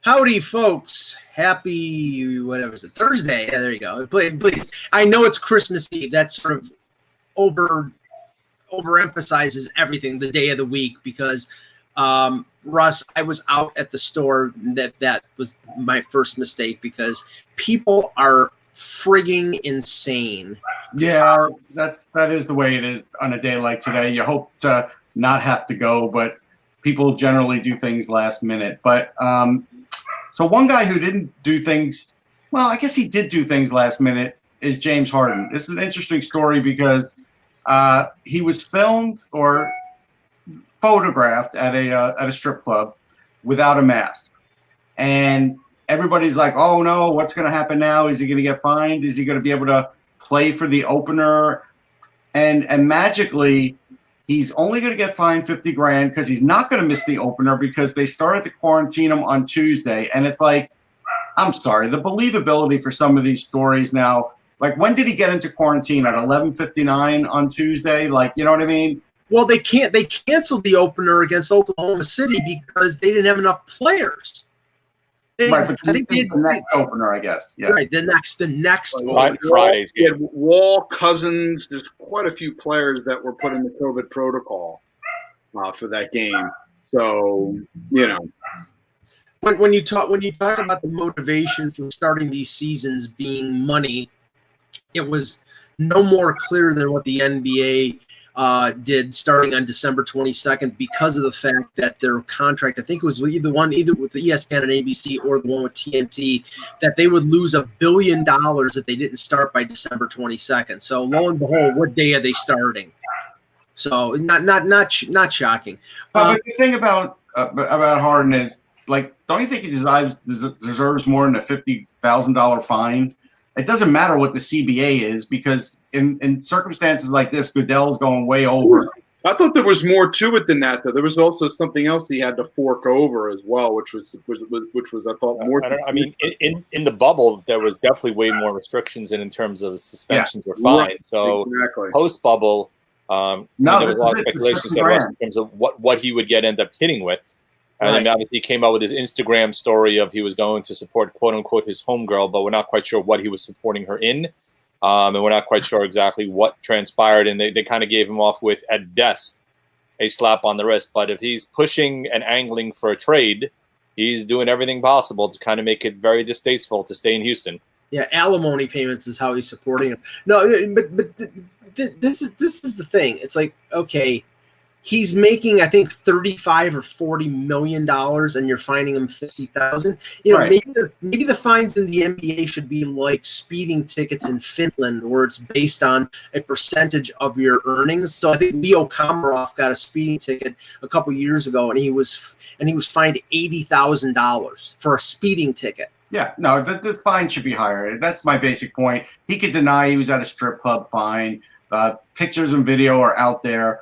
Howdy, folks. Happy, whatever is it, Thursday. Yeah, there you go. Please. I know it's Christmas Eve. That sort of overemphasizes everything, the day of the week, because Russ, I was out at the store. That was my first mistake, because people are frigging insane. Yeah, that is the way it is on a day like today. You hope to not have to go, but people generally do things last minute. But so one guy who didn't do things, well, I guess he did do things last minute, is James Harden. This is an interesting story because he was filmed or photographed at a strip club without a mask, and everybody's like, "Oh no, what's going to happen now? Is he going to get fined? Is he going to be able to play for the opener?" And magically, he's only going to get fined $50,000 because he's not going to miss the opener because they started to quarantine him on Tuesday. And it's like, I'm sorry, the believability for some of these stories now. Like, when did he get into quarantine? At 11:59 on Tuesday? Like, you know what I mean? Well, they canceled the opener against Oklahoma City because they didn't have enough players. Right, but I think the next opener, I guess. Yeah. Right, the next Fridays. He had Wall, Cousins. There's quite a few players that were put in the COVID protocol for that game. So, you know, when you talk about the motivation for starting these seasons being money, it was no more clear than what the NBA did starting on December 22nd, because of the fact that their contract, I think it was either with the ESPN and ABC or the one with TNT, that they would lose $1 billion if they didn't start by December 22nd. So lo and behold, what day are they starting? So not shocking. But the thing about Harden is, like, don't you think he deserves more than a $50,000 fine? It doesn't matter what the CBA is, because in circumstances like this, Goodell's going way over. I thought there was more to it than that, though. There was also something else he had to fork over as well, which was I thought more. I mean, in the bubble, there was definitely way more restrictions in terms of suspensions or fines. Right. So exactly. Post bubble, there was a lot of speculation in terms of what he would end up hitting with. And then obviously he came out with his Instagram story of he was going to support, quote unquote, his homegirl, but we're not quite sure what he was supporting her in. And we're not quite sure exactly what transpired. And they kind of gave him off with, at best, a slap on the wrist. But if he's pushing and angling for a trade, he's doing everything possible to kind of make it very distasteful to stay in Houston. Yeah, alimony payments is how he's supporting him. No, but this is the thing. It's like, okay, he's making, I think, $35 or $40 million, and you're fining him $50,000. You know, right. maybe the fines in the NBA should be like speeding tickets in Finland, where it's based on a percentage of your earnings. So I think Leo Komarov got a speeding ticket a couple years ago, and he was fined $80,000 for a speeding ticket. Yeah, no, the fine should be higher. That's my basic point. He could deny he was at a strip club, fine. Pictures and video are out there.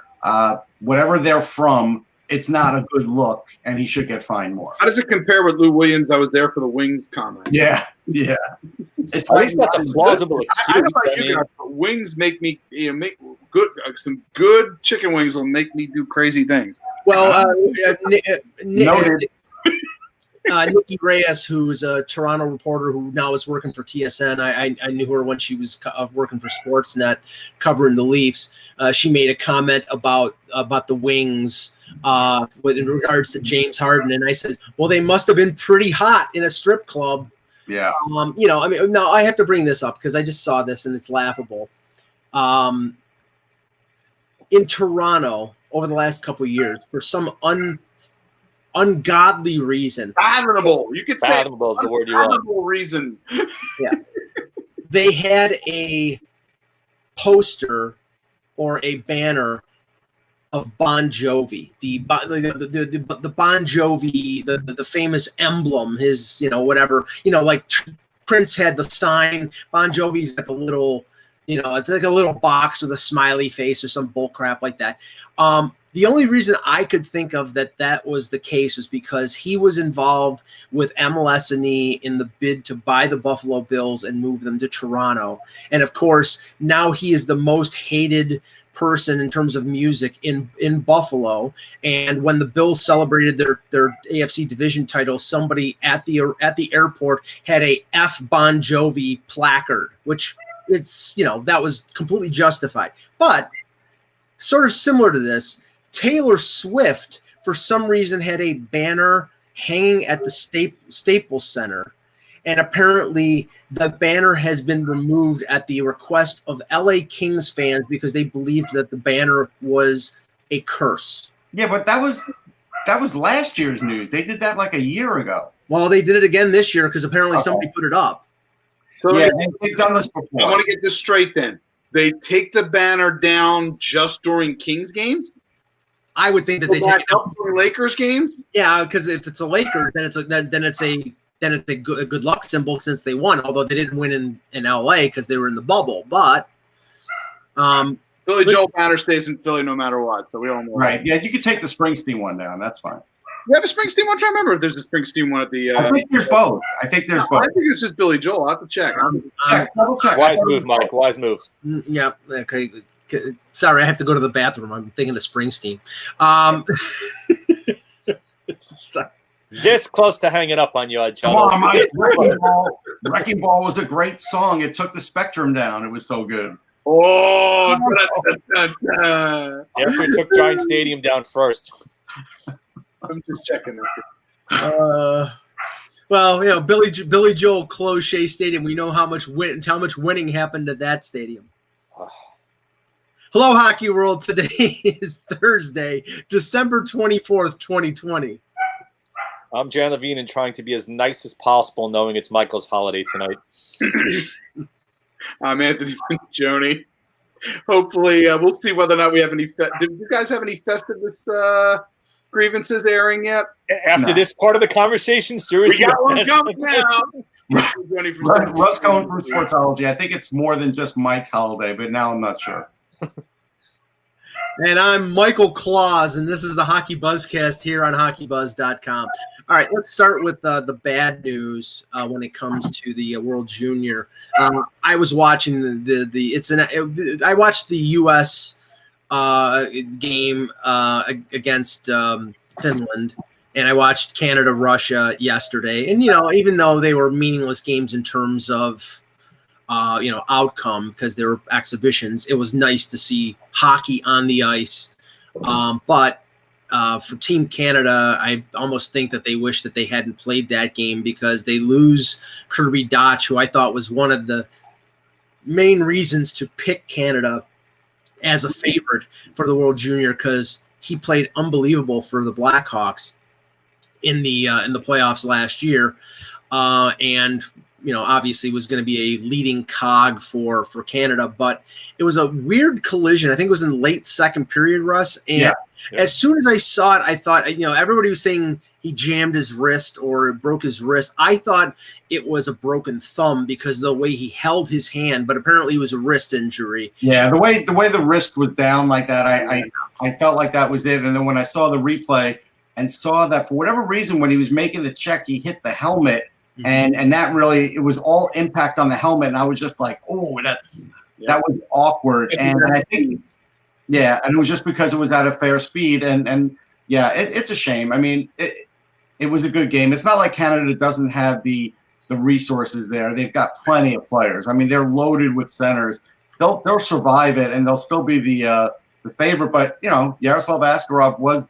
Whatever they're from, it's not a good look, and he should get fined more. How does it compare with Lou Williams? I was there for the Wings comment. Yeah. At least that's a plausible excuse. I don't know about wings make me make good. Some good chicken wings will make me do crazy things. Well, Nikki Reyes, who's a Toronto reporter who now is working for TSN. I knew her when she was working for Sportsnet, covering the Leafs. She made a comment about the Wings in regards to James Harden, and I said, "Well, they must have been pretty hot in a strip club." Yeah. Now I have to bring this up because I just saw this and it's laughable. In Toronto, over the last couple of years, for some ungodly reason. Fathomable. You could say fathomable is the word you want. Unfathomable reason. Yeah. They had a poster or a banner of Bon Jovi, the Bon Jovi, the famous emblem, his, whatever, like Prince had the sign. Bon Jovi's got the little, it's like a little box with a smiley face or some bull crap like that. The The only reason I could think of that was the case was because he was involved with MLS&E in the bid to buy the Buffalo Bills and move them to Toronto. And of course, now he is the most hated person in terms of music in Buffalo. And when the Bills celebrated their AFC division title, somebody at the airport had a F Bon Jovi placard, which that was completely justified. But sort of similar to this, Taylor Swift for some reason had a banner hanging at the Staples Center. And apparently the banner has been removed at the request of LA Kings fans because they believed that the banner was a curse. Yeah, but that was last year's news. They did that like a year ago. Well, they did it again this year because apparently somebody put it up. So yeah, they've done this before. I want to get this straight then. They take the banner down just during Kings games? I would think that they take it up during Lakers games? Yeah, because if it's a Lakers, then it's a good luck symbol since they won, although they didn't win in LA because they were in the bubble. But Billy Joel banner stays in Philly no matter what, so we all know. Right. Yeah, you could take the Springsteen one down. That's fine. You have a Springsteen one? I'm trying to remember if there's a Springsteen one at the. I think there's both. I think it's just Billy Joel. I'll have to check. Check. Wise move, Mike. Wise move. Yeah. Okay. Sorry, I have to go to the bathroom. I'm thinking of Springsteen. Sorry. This close to hanging up on you, John. Come on, Mike. Wrecking Ball was a great song. It took the spectrum down. It was so good. Oh, After we took Giant Stadium down first. I'm just checking this. Well, Billy Joel closed Shea Stadium. We know how much winning happened at that stadium. Hello, Hockey World. Today is Thursday, December 24th, 2020. I'm Jan Levine and trying to be as nice as possible, knowing it's Michael's holiday tonight. I'm Anthony Joni. Hopefully, we'll see whether or not we have any. Did you guys have any Festivus grievances airing yet? After this part of the conversation, seriously, we got one coming now. Russ going from Sportsology. I think it's more than just Mike's holiday, but now I'm not sure. And I'm Michael Claus, and this is the Hockey Buzzcast here on HockeyBuzz.com. All right, let's start with the bad news when it comes to the World Junior. I was watching I watched the U.S. Game against Finland, and I watched Canada-Russia yesterday. And even though they were meaningless games in terms of outcome because they were exhibitions, it was nice to see hockey on the ice. But for Team Canada, I almost think that they wish that they hadn't played that game because they lose Kirby Dach, who I thought was one of the main reasons to pick Canada as a favorite for the World Junior because he played unbelievable for the Blackhawks in the playoffs last year, and obviously was going to be a leading cog for Canada. But it was a weird collision. I think it was in the late second period, Russ. And as soon as I saw it, I thought, everybody was saying he jammed his wrist or broke his wrist. I thought it was a broken thumb because of the way he held his hand, but apparently it was a wrist injury. Yeah, the way the wrist was down like that, I felt like that was it. And then when I saw the replay and saw that for whatever reason, when he was making the check, he hit the helmet. And that really, it was all impact on the helmet. And I was just like, oh, that was awkward. And I think, and it was just because it was at a fair speed. And it's a shame. I mean, it was a good game. It's not like Canada doesn't have the resources there. They've got plenty of players. I mean, they're loaded with centers. They'll survive it, and they'll still be the favorite. But, Yaroslav Askarov was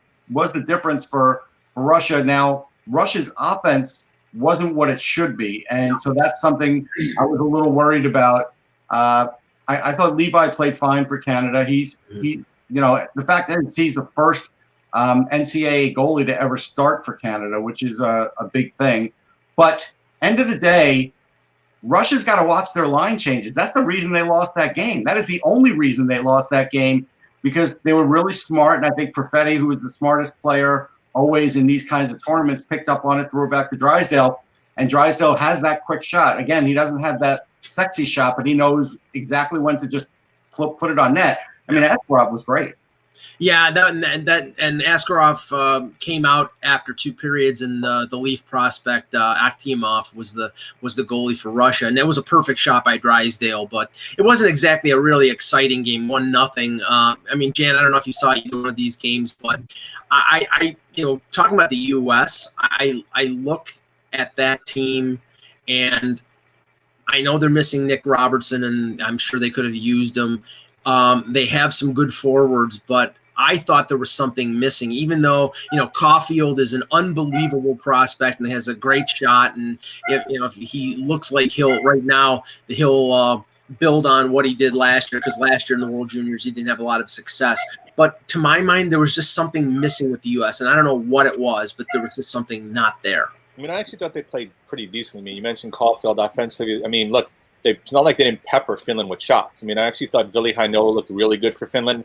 the difference for Russia. Now, Russia's offense wasn't what it should be, and so that's something I was a little worried about. I thought Levi played fine for Canada. The fact that he's the first NCAA goalie to ever start for Canada, which is a big thing. But end of the day, Russia's got to watch their line changes. That's the reason they lost that game. That is the only reason they lost that game, because they were really smart, and I think Perfetti, who was the smartest player always in these kinds of tournaments, picked up on it, threw it back to Drysdale, and Drysdale has that quick shot. Again, he doesn't have that sexy shot, but he knows exactly when to just put it on net. I mean, Askarov was great. Yeah, and Askarov came out after 2 periods, and the Leaf prospect Akhtimov was the goalie for Russia, and that was a perfect shot by Drysdale, but it wasn't exactly a really exciting game. 1-0. I mean, Jan, I don't know if you saw either one of these games, but I talking about the U.S., I look at that team, and I know they're missing Nick Robertson, and I'm sure they could have used him. They have some good forwards, but I thought there was something missing, even though, Caulfield is an unbelievable prospect and has a great shot. And if he looks like he'll build on what he did last year, because last year in the World Juniors, he didn't have a lot of success. But to my mind, there was just something missing with the U.S. And I don't know what it was, but there was just something not there. I mean, I actually thought they played pretty decently. I mean, you mentioned Caulfield offensively. I mean, look, it's not like they didn't pepper Finland with shots. I mean, I actually thought Ville Heinola looked really good for Finland.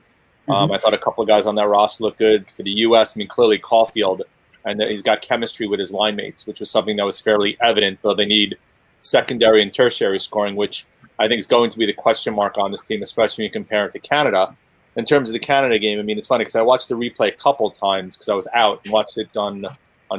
I thought a couple of guys on that roster looked good for the U.S. I mean, clearly Caulfield, and he's got chemistry with his line mates, which was something that was fairly evident, though they need secondary and tertiary scoring, which I think is going to be the question mark on this team, especially when you compare it to Canada. In terms of the Canada game, I mean, it's funny because I watched the replay a couple of times because I was out and watched it on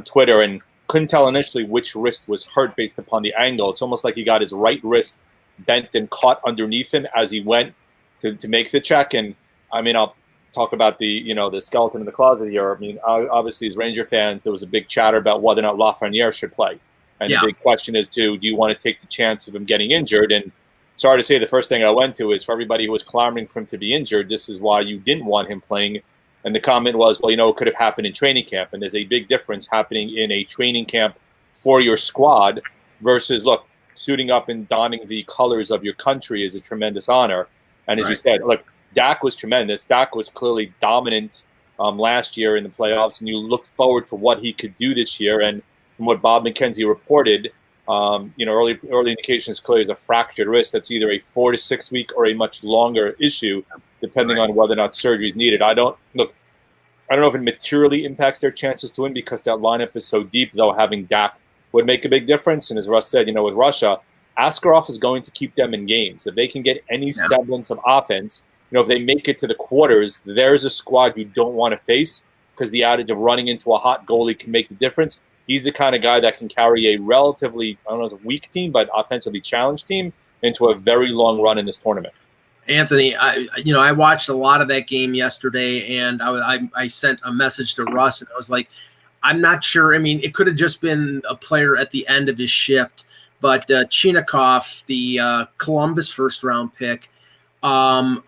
Twitter and couldn't tell initially which wrist was hurt based upon the angle. It's almost like he got his right wrist bent and caught underneath him as he went to make the check. And I mean, I'll talk about the skeleton in the closet here. I mean, obviously as Ranger fans, there was a big chatter about whether or not Lafreniere should play. And the big question is, do you want to take the chance of him getting injured? And sorry to say, the first thing I went to is for everybody who was clamoring for him to be injured, this is why you didn't want him playing. And the comment was, well, it could have happened in training camp. And there's a big difference happening in a training camp for your squad versus, look, suiting up and donning the colors of your country is a tremendous honor. And as you said, look, Dak was tremendous. Dak was clearly dominant last year in the playoffs, and you looked forward to what he could do this year. And from what Bob McKenzie reported, early indications clearly is a fractured wrist that's either a 4 to 6 week or a much longer issue, depending on whether or not surgery is needed. I don't know if it materially impacts their chances to win because that lineup is so deep, though having Dak would make a big difference. And as Russ said, with Russia, Askarov is going to keep them in games. If they can get any semblance of offense, if they make it to the quarters, there's a squad you don't want to face because the adage of running into a hot goalie can make the difference. He's the kind of guy that can carry a relatively, I don't know, a weak team, but offensively challenged team into a very long run in this tournament. Anthony, I watched a lot of that game yesterday, and I sent a message to Russ, and I was like, I'm not sure. I mean, it could have just been a player at the end of his shift, but Chinakhov, the Columbus first-round pick, I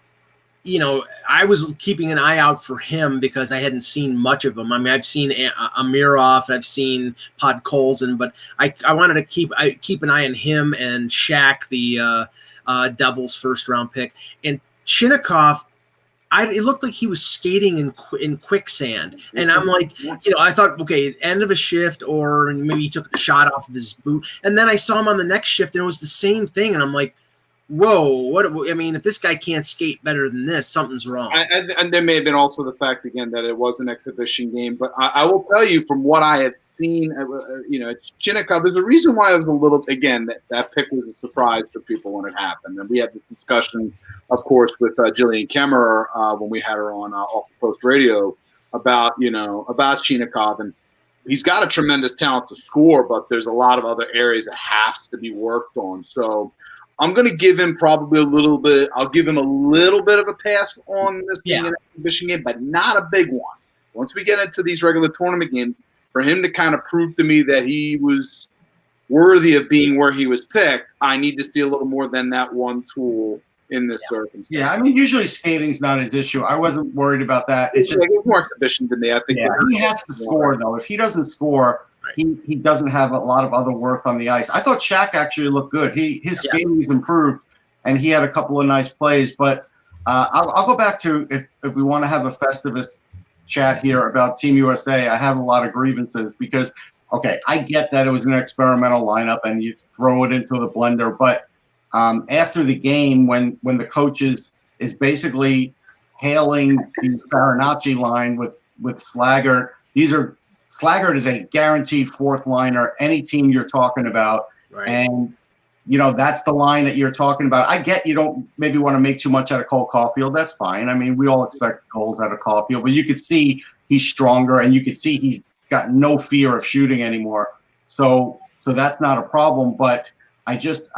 was keeping an eye out for him because I hadn't seen much of him. I mean, I've seen Amirov, I've seen Podkolzin, but I wanted to keep an eye on him and Shaq, the Devils first-round pick. And Chinakhov, it looked like he was skating in quicksand. And I'm like, I thought, okay, end of a shift, or maybe he took a shot off of his boot. And then I saw him on the next shift, and it was the same thing. And I'm like, whoa, if this guy can't skate better than this, something's wrong. And there may have been also the fact, again, that it was an exhibition game. But I will tell you from what I had seen, Chinakhov, there's a reason why it was a little, again, that pick was a surprise for people when it happened. And we had this discussion, of course, with Jillian Kemmerer when we had her on Off the Post Radio about Chinakhov. And he's got a tremendous talent to score, but there's a lot of other areas that has to be worked on. So I'm going to give him probably a little bit. I'll give him a little bit of a pass on this being an exhibition game, but not a big one. Once we get into these regular tournament games, for him to kind of prove to me that he was worthy of being where he was picked, I need to see a little more than that one tool in this circumstance. Yeah, I mean, usually skating's not his issue. I wasn't worried about that. It's just more exhibition than me. I think he has to score, though. If he doesn't score, he doesn't have a lot of other worth on the ice. I thought Shaq actually looked good. His skating's improved, and he had a couple of nice plays. But I'll go back to if we want to have a Festivus chat here about Team USA. I have a lot of grievances because, okay, I get that it was an experimental lineup and you throw it into the blender. But after the game, when the coach is basically hailing the Farinacci line with Slaggert, Slaggert is a guaranteed fourth liner, any team you're talking about. Right. And that's the line that you're talking about. I get you don't maybe want to make too much out of Cole Caulfield. That's fine. I mean, we all expect goals out of Caulfield, but you could see he's stronger, and you could see he's got no fear of shooting anymore. So that's not a problem. But I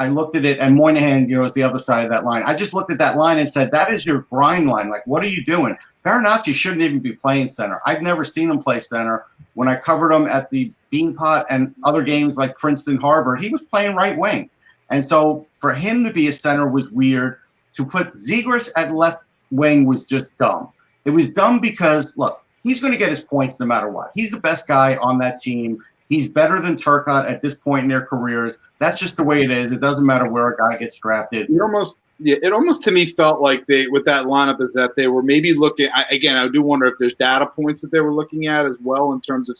looked at it, and Moynihan, is the other side of that line. I just looked at that line and said, that is your grind line. Like, what are you doing? Baranacci shouldn't even be playing center. I've never seen him play center. When I covered him at the Beanpot and other games like Princeton, Harvard, he was playing right wing. And so for him to be a center was weird. To put Zegras at left wing was just dumb. It was dumb because, look, he's going to get his points no matter what. He's the best guy on that team. He's better than Turcotte at this point in their careers. That's just the way it is. It doesn't matter where a guy gets drafted. It almost to me felt like with that lineup is that they were maybe looking. I do wonder if there's data points that they were looking at as well in terms of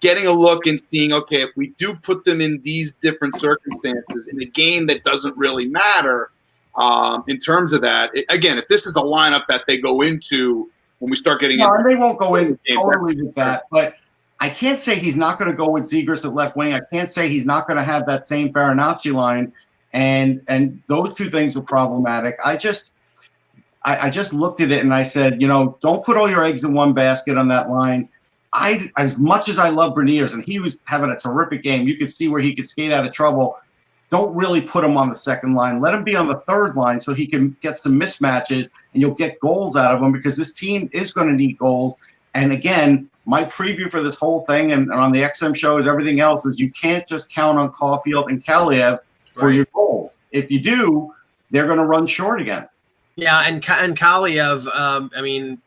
getting a look and seeing, okay, if we do put them in these different circumstances in a game that doesn't really matter, in terms of that, if this is a lineup that they go into when we start getting into they won't go in totally with that, but I can't say he's not going to go with Zegras at left wing. I can't say he's not going to have that same Baranacci line, and those two things are problematic. I just looked at it and I said, don't put all your eggs in one basket on that line. As much as I love Berniers, and he was having a terrific game, you could see where he could skate out of trouble. Don't really put him on the second line. Let him be on the third line so he can get some mismatches, and you'll get goals out of him because this team is going to need goals. And again, my preview for this whole thing and on the XM shows, everything else, is you can't just count on Caulfield and Kaliev for your goals. If you do, they're going to run short again. Yeah, and Kaliev,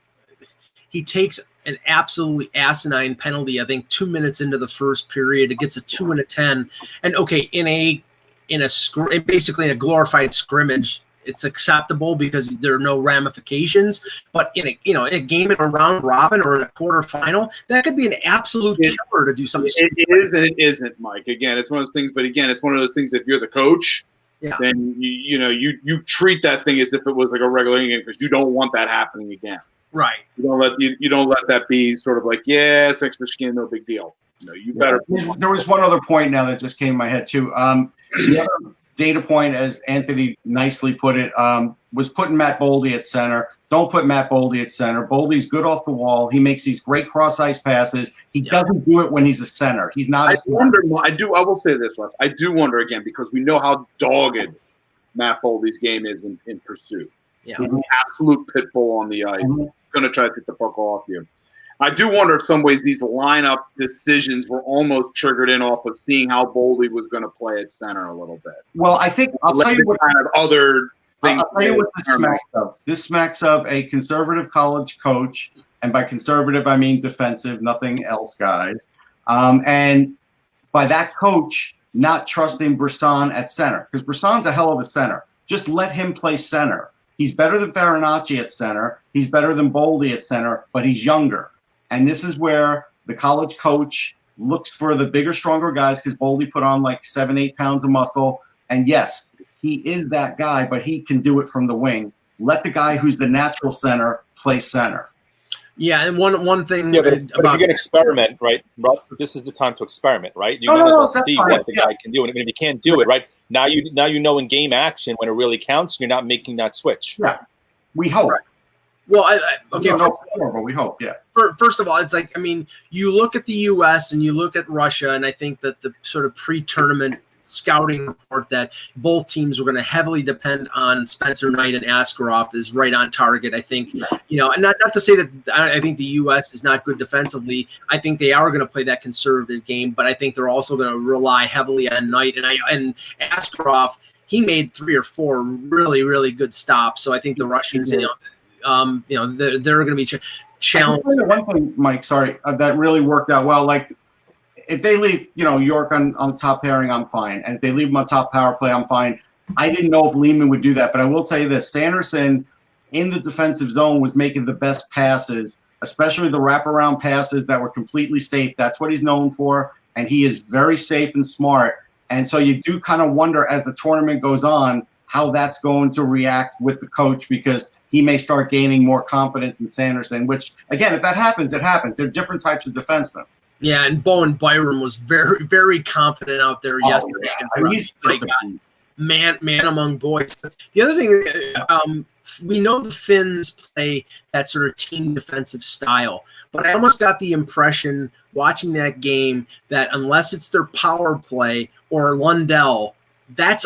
he takes an absolutely asinine penalty. I think 2 minutes into the first period, it gets a 2 and a 10. And okay, basically in a glorified scrimmage, it's acceptable because there are no ramifications. But in a game in a round robin or in a quarterfinal, that could be an absolute killer to do something. It is and it isn't, Mike. Again, it's one of those things. But again, it's one of those things. If you're the coach, then you treat that thing as if it was like a regular game because you don't want that happening again. Right. You don't let that be sort of like, it's exhibition game, no big deal. You better. There was one other point now that just came to my head too. The other data point, as Anthony nicely put it, was putting Matt Boldy at center. Don't put Matt Boldy at center. Boldy's good off the wall. He makes these great cross-ice passes. He doesn't do it when he's a center. He's not a center. I will say this, Wes. I do wonder, again, because we know how dogged Matt Boldy's game is in pursuit. Yeah. He's an absolute pit bull on the ice. He's going to try to take the puck off you. I do wonder if some ways these lineup decisions were almost triggered in off of seeing how Boldy was going to play at center a little bit. Well, I think I'll tell you what kind of other things. I'll tell you what this smacks of. This smacks of a conservative college coach, and by conservative I mean defensive, nothing else, guys. And by that coach not trusting Brisson at center, because Brisson's a hell of a center. Just let him play center. He's better than Baranacci at center. He's better than Boldy at center, but he's younger. And this is where the college coach looks for the bigger, stronger guys because Boldy put on like 7-8 pounds of muscle. And yes, he is that guy, but he can do it from the wing. Let the guy who's the natural center play center. Yeah, and one thing but if you're going to experiment, right, Russ, this is the time to experiment, right? You might as well see what the guy can do. And if you can't do it, right, now you know in game action when it really counts, you're not making that switch. Yeah, we hope. Right. Well, but we hope, yeah. First of all, it's like, you look at the U.S. and you look at Russia, and I think that the sort of pre-tournament scouting report that both teams were going to heavily depend on Spencer Knight and Askarov is right on target. I think, and not to say that I think the U.S. is not good defensively. I think they are going to play that conservative game, but I think they're also going to rely heavily on Knight and Askarov. He made 3 or 4 really, really good stops. So I think the Russians, they're going to be challenged. One thing, Mike, sorry, that really worked out well. Like, if they leave, York on top pairing, I'm fine. And if they leave him on top power play, I'm fine. I didn't know if Lehman would do that, but I will tell you this. Sanderson in the defensive zone was making the best passes, especially the wraparound passes that were completely safe. That's what he's known for, and he is very safe and smart. And so you do kind of wonder as the tournament goes on how that's going to react with the coach because he may start gaining more confidence in Sanderson, which, again, if that happens, it happens. They're different types of defensemen. Yeah, and Bowen Byram was very, very confident out there yesterday. Yeah. He's just man among boys. The other thing, we know the Finns play that sort of team defensive style, but I almost got the impression watching that game that unless it's their power play or Lundell, that's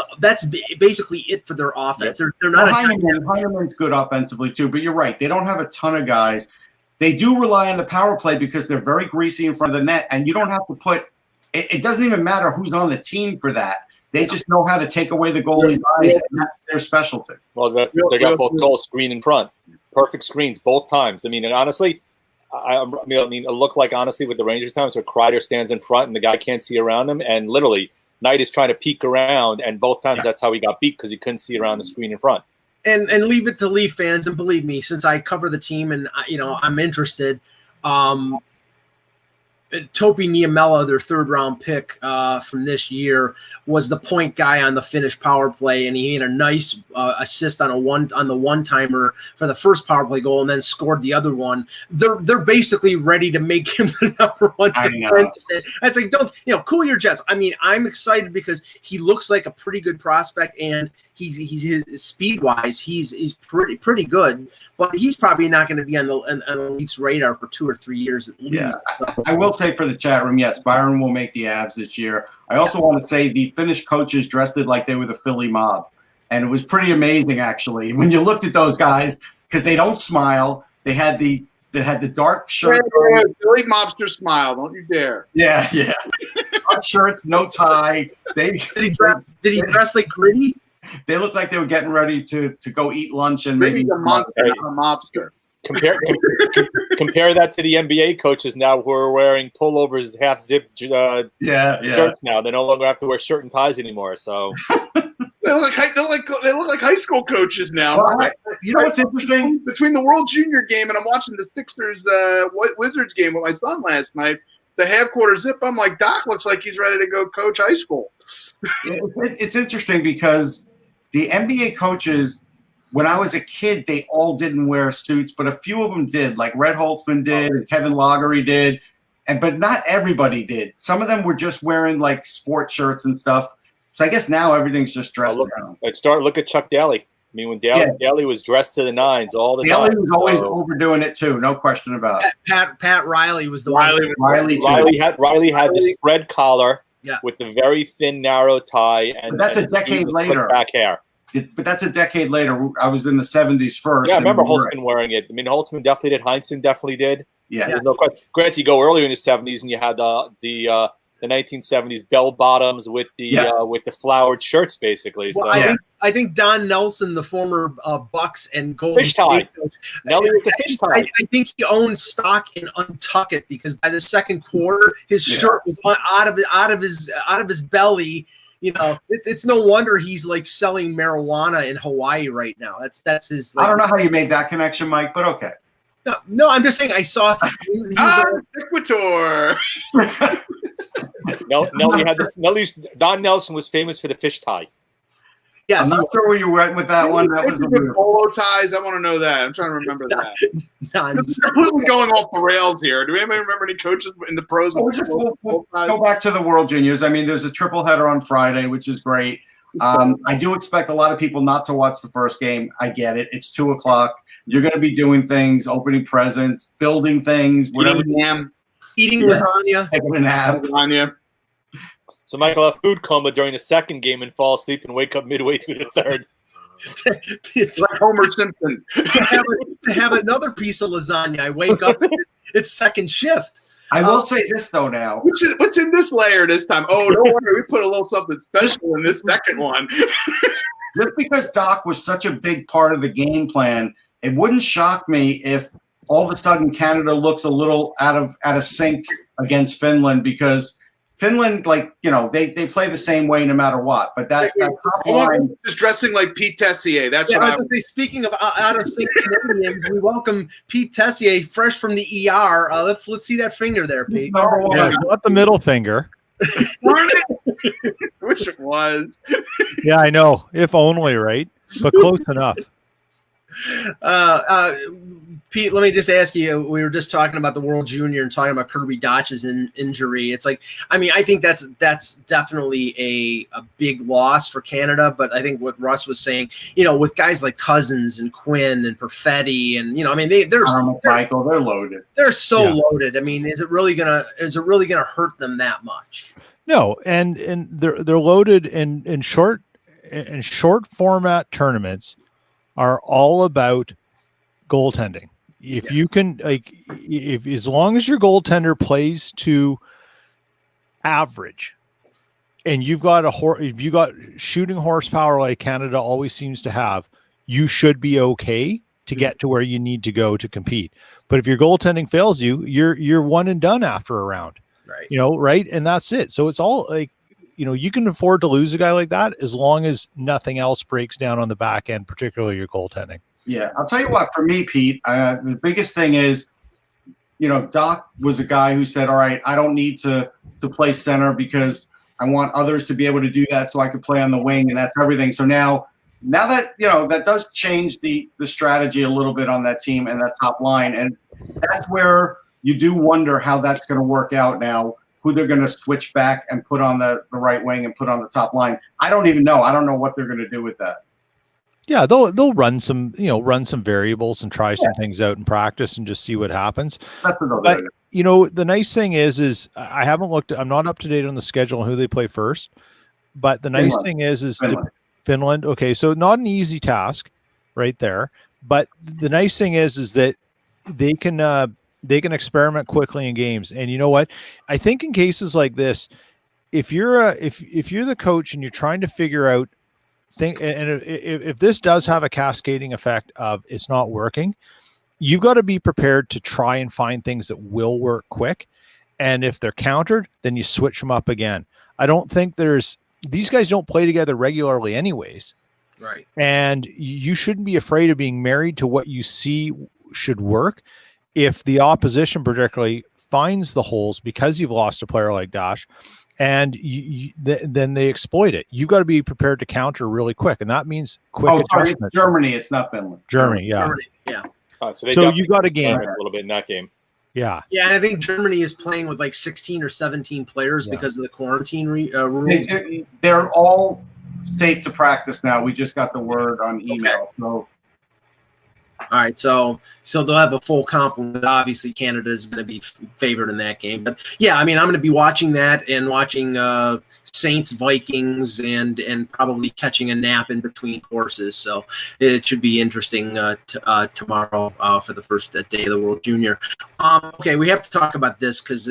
basically it for their offense. They're not. Heineman's good offensively too, but you're right. They don't have a ton of guys. They do rely on the power play because they're very greasy in front of the net, and you don't have to put – it doesn't even matter who's on the team for that. They just know how to take away the goalie's eyes, and that's their specialty. Well, they got both goals screen in front. Perfect screens both times. I mean, and honestly, it looked like, honestly, with the Rangers times where Kreider stands in front and the guy can't see around him, and literally Knight is trying to peek around, and both times that's how he got beat because he couldn't see around the screen in front. And leave it to Leaf fans, and believe me, since I cover the team and I'm interested. Topi Niemela, their third-round pick from this year, was the point guy on the Finnish power play, and he had a nice assist on the one-timer for the first power play goal, and then scored the other one. They're basically ready to make him the number one defenseman. It's like, don't cool your jets. I mean, I'm excited because he looks like a pretty good prospect, and he's his speed-wise, he's pretty good, but he's probably not going to be on the Leafs' radar for 2 or 3 years at least. Yeah. So. I will say for the chat room, yes, Byron will make the Avs this year. I also want to say the Finnish coaches dressed it like they were the Philly mob, and it was pretty amazing actually when you looked at those guys because they don't smile. They had the dark shirts. Philly mobster smile, don't you dare! Yeah. Dark shirts, no tie. Did he dress like Gritty? They looked like they were getting ready to go eat lunch and maybe a monster, not a mobster. Compare that to the NBA coaches now who are wearing pullovers, half zip shirts now. They no longer have to wear shirt and ties anymore. So they look like high school coaches now. Well, you know what's interesting? Between the World Junior game and I'm watching the Sixers Wizards game with my son last night, the half-quarter zip, I'm like, Doc looks like he's ready to go coach high school. It's interesting because the NBA coaches, when I was a kid, they all didn't wear suits, but a few of them did. Like Red Holtzman did, and Kevin Laughery did, but not everybody did. Some of them were just wearing like sport shirts and stuff. So I guess now everything's just dressed down. Look at Chuck Daly. I mean, when Daly was dressed to the nines all the time. Daly was always overdoing it too, no question about it. Pat Riley was the Riley had the spread collar with the very thin, narrow tie, and that's a decade later. Back hair. But that's a decade later. I was in the 70s first. Yeah, I remember Holtzman wearing it. I mean, Holtzman definitely did. Heinsohn definitely did. Yeah. There's no question. Granted, you go earlier in the 70s and you had the 1970s bell bottoms with the flowered shirts, basically. Well, so I think Don Nelson, the former Bucks and Golden fish tie. State coach, Nelly with the fish tie. I think he owned stock in Untuck It because by the second quarter, his shirt was out of his belly. It's no wonder he's like selling marijuana in Hawaii right now. That's his. Like, I don't know how you made that connection, Mike, but okay. No, I'm just saying I saw. Sequitur. Don Nelson was famous for the fish tie. Yes, I'm not sure where you went with that one. That was the polo ties. I want to know that. I'm trying to remember that. It's completely going off the rails here. Do anybody remember any coaches in the pros? We'll go back to the World Juniors. I mean, there's a triple header on Friday, which is great. I do expect a lot of people not to watch the first game. I get it. It's 2:00. You're going to be doing things, opening presents, building things, whatever. Eating lasagna. Taking a nap. Lasagna. So Michael have food coma during the second game and fall asleep and wake up midway through the third. It's like Homer Simpson. to have another piece of lasagna. I wake up and it's second shift. I will say this, though, now. What's in this layer this time? Oh, don't worry. We put a little something special in this second one. Just because Doc was such a big part of the game plan, it wouldn't shock me if all of a sudden Canada looks a little out of sync against Finland because Finland, they play the same way no matter what. But that top line, just dressing like Pete Tessier. That's what I was say. Speaking of out of sync Canadians, we welcome Pete Tessier, fresh from the ER. Let's see that finger there, Pete. Not the middle finger. Wish it was. Yeah, I know. If only, right? But close enough. Pete, let me just ask you, we were just talking about the World Junior and talking about Kirby Dach's injury. It's like, I mean, I think that's definitely a big loss for Canada, but I think what Russ was saying, with guys like Cousins and Quinn and Perfetti and, I mean, they're Michael, they're loaded. They're so loaded. I mean, is it really gonna hurt them that much? No, and they're loaded in short format tournaments are all about goaltending. If you can, if as long as your goaltender plays to average, and you've got shooting horsepower like Canada always seems to have, you should be okay to get to where you need to go to compete. But if your goaltending fails you, you're one and done after a round. Right. Right, and that's it. So it's all like, you can afford to lose a guy like that as long as nothing else breaks down on the back end, particularly your goaltending. Yeah, I'll tell you what, for me, Pete, the biggest thing is, Doc was a guy who said, all right, I don't need to play center because I want others to be able to do that so I can play on the wing, and that's everything. So now that, that does change the strategy a little bit on that team and that top line, and that's where you do wonder how that's going to work out now, who they're going to switch back and put on the right wing and put on the top line. I don't even know. I don't know what they're going to do with that. Yeah, they'll run some variables and try some things out in practice and just see what happens. That's what but the nice thing is I haven't looked. I'm not up to date on the schedule and who they play first. But the nice thing is Finland. Okay, so not an easy task, right there. But the nice thing is that they can experiment quickly in games. And you know what? I think in cases like this, if you're the coach and you're trying to figure out. If this does have a cascading effect of it's not working, you've got to be prepared to try and find things that will work quick. And if they're countered, then you switch them up again. I don't think these guys don't play together regularly anyways. Right. And you shouldn't be afraid of being married to what you see should work. If the opposition particularly finds the holes because you've lost a player like Dash, and then they exploit it. You've got to be prepared to counter really quick, and that means quick adjustment. It's Germany, it's not Finland. Germany, yeah. So you got a game a little bit in that game. Yeah. Yeah, and I think Germany is playing with like 16 or 17 players because of the quarantine rules. They're all safe to practice now. We just got the word on email. Okay. All right, so they'll have a full complement. Obviously, Canada is going to be favored in that game. But yeah, I mean, I'm going to be watching that and watching Saints Vikings and probably catching a nap in between courses. So it should be interesting tomorrow for the first day of the World Junior. Okay, we have to talk about this because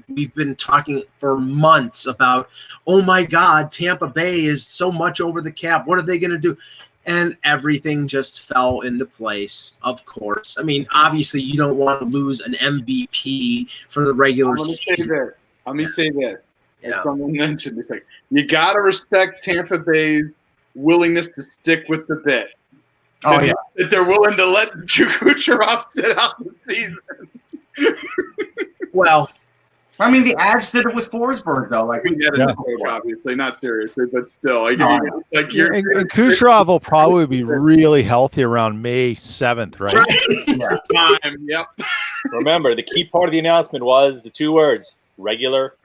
we've been talking for months about, oh my God, Tampa Bay is so much over the cap. What are they going to do? And everything just fell into place, of course. I mean, obviously, you don't want to lose an MVP for the regular season. Let me say this. As someone mentioned, it's like, you got to respect Tampa Bay's willingness to stick with the bit. That they're willing to let Kucherov sit out the season. Well, I mean, the Avs did it with Forsberg, though. Like, we get it, obviously, not seriously, but still. It's like and Kucherov will probably be really healthy around May 7th, right? Yep. Remember, the key part of the announcement was the two words: regular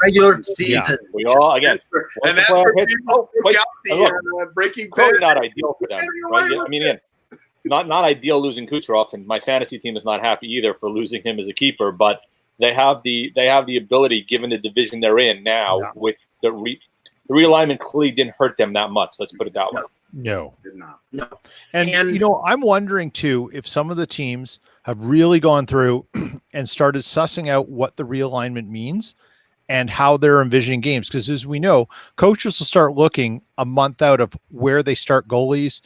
season. Yeah. We all again. And that's for people who got the breaking point. Not ideal for them. Right? I mean, again, not ideal losing Kucherov, and my fantasy team is not happy either for losing him as a keeper, but. They have the ability, given the division they're in now, with the realignment clearly didn't hurt them that much. Let's put it that way. No. Did not. No. And I'm wondering too if some of the teams have really gone through and started sussing out what the realignment means and how they're envisioning games. Because as we know, coaches will start looking a month out of where they start goalies.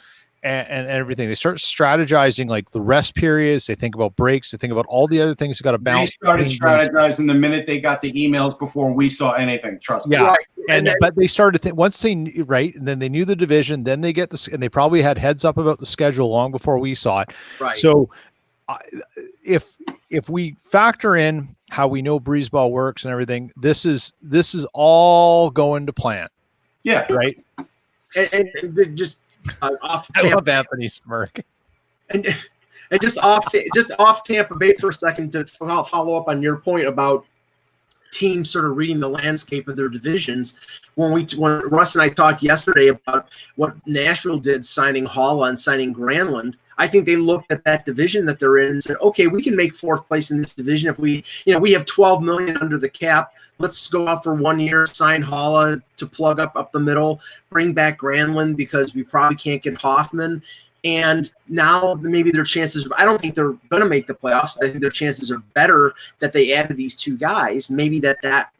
And everything. They start strategizing like the rest periods. They think about breaks. They think about all the other things that got to balance. They started strategizing the minute they got the emails before we saw anything. Trust me. Yeah, but they started to think once they and then they knew the division. Then they get this, and they probably had heads up about the schedule long before we saw it. Right. So, if we factor in how we know Breezeball works and everything, this is all going to plan. Yeah. Right. And just. I love Anthony's smirk. And just off Tampa Bay for a second to follow up on your point about teams sort of reading the landscape of their divisions. When Russ and I talked yesterday about what Nashville did signing Halla and signing Granlund, I think they looked at that division that they're in and said, okay, we can make fourth place in this division if we have $12 million under the cap. Let's go out for 1 year, sign Halla to plug up the middle, bring back Granlund because we probably can't get Hoffman. And now maybe their chances, I don't think they're going to make the playoffs, but I think their chances are better that they added these two guys. Maybe that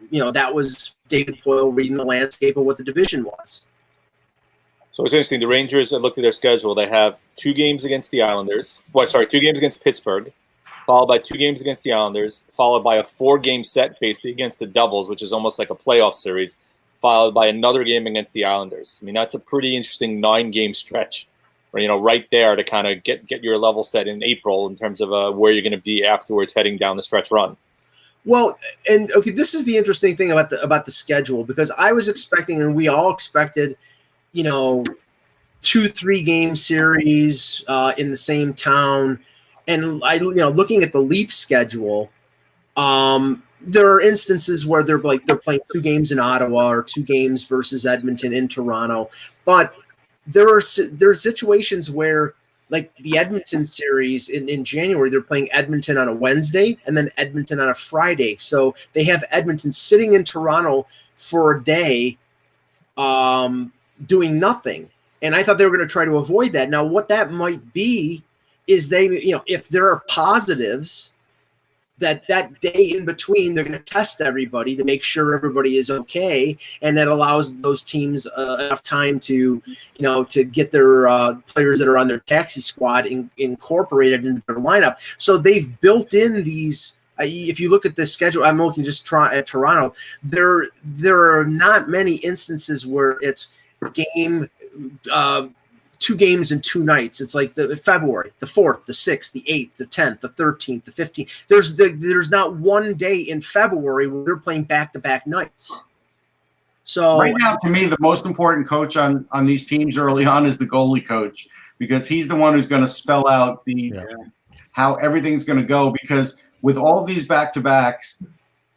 was David Poyle reading the landscape of what the division was. So it's interesting. The Rangers, I looked at their schedule. They have 2 games against the Islanders. 2 games against Pittsburgh, followed by 2 games against the Islanders, followed by a 4-game set basically against the Devils, which is almost like a playoff series, followed by another game against the Islanders. I mean, that's a pretty interesting 9-game stretch. Right there to kind of get your level set in April in terms of where you're going to be afterwards heading down the stretch run. Well, and okay, this is the interesting thing about the schedule, because I was expecting, and we all expected, 2-3 game series in the same town, and looking at the Leaf schedule, there are instances where they're playing 2 games in Ottawa or 2 games versus Edmonton in Toronto, but there are situations where, like the Edmonton series in January, they're playing Edmonton on a Wednesday and then Edmonton on a Friday. So they have Edmonton sitting in Toronto for a day doing nothing. And I thought they were going to try to avoid that. Now, what that might be is if there are positives, that day in between, they're going to test everybody to make sure everybody is okay, and that allows those teams enough time to get their players that are on their taxi squad incorporated into their lineup. So they've built in these. If you look at the schedule, I'm looking just at Toronto. There are not many instances where it's game. 2 games in 2 nights. It's like the February, the 4th, the 6th, the 8th, the 10th, the 13th, the 15th. There's not one day in February where they're playing back-to-back nights. So right now, to me, the most important coach on these teams early on is the goalie coach, because he's the one who's going to spell out how everything's going to go. Because with all of these back-to-backs,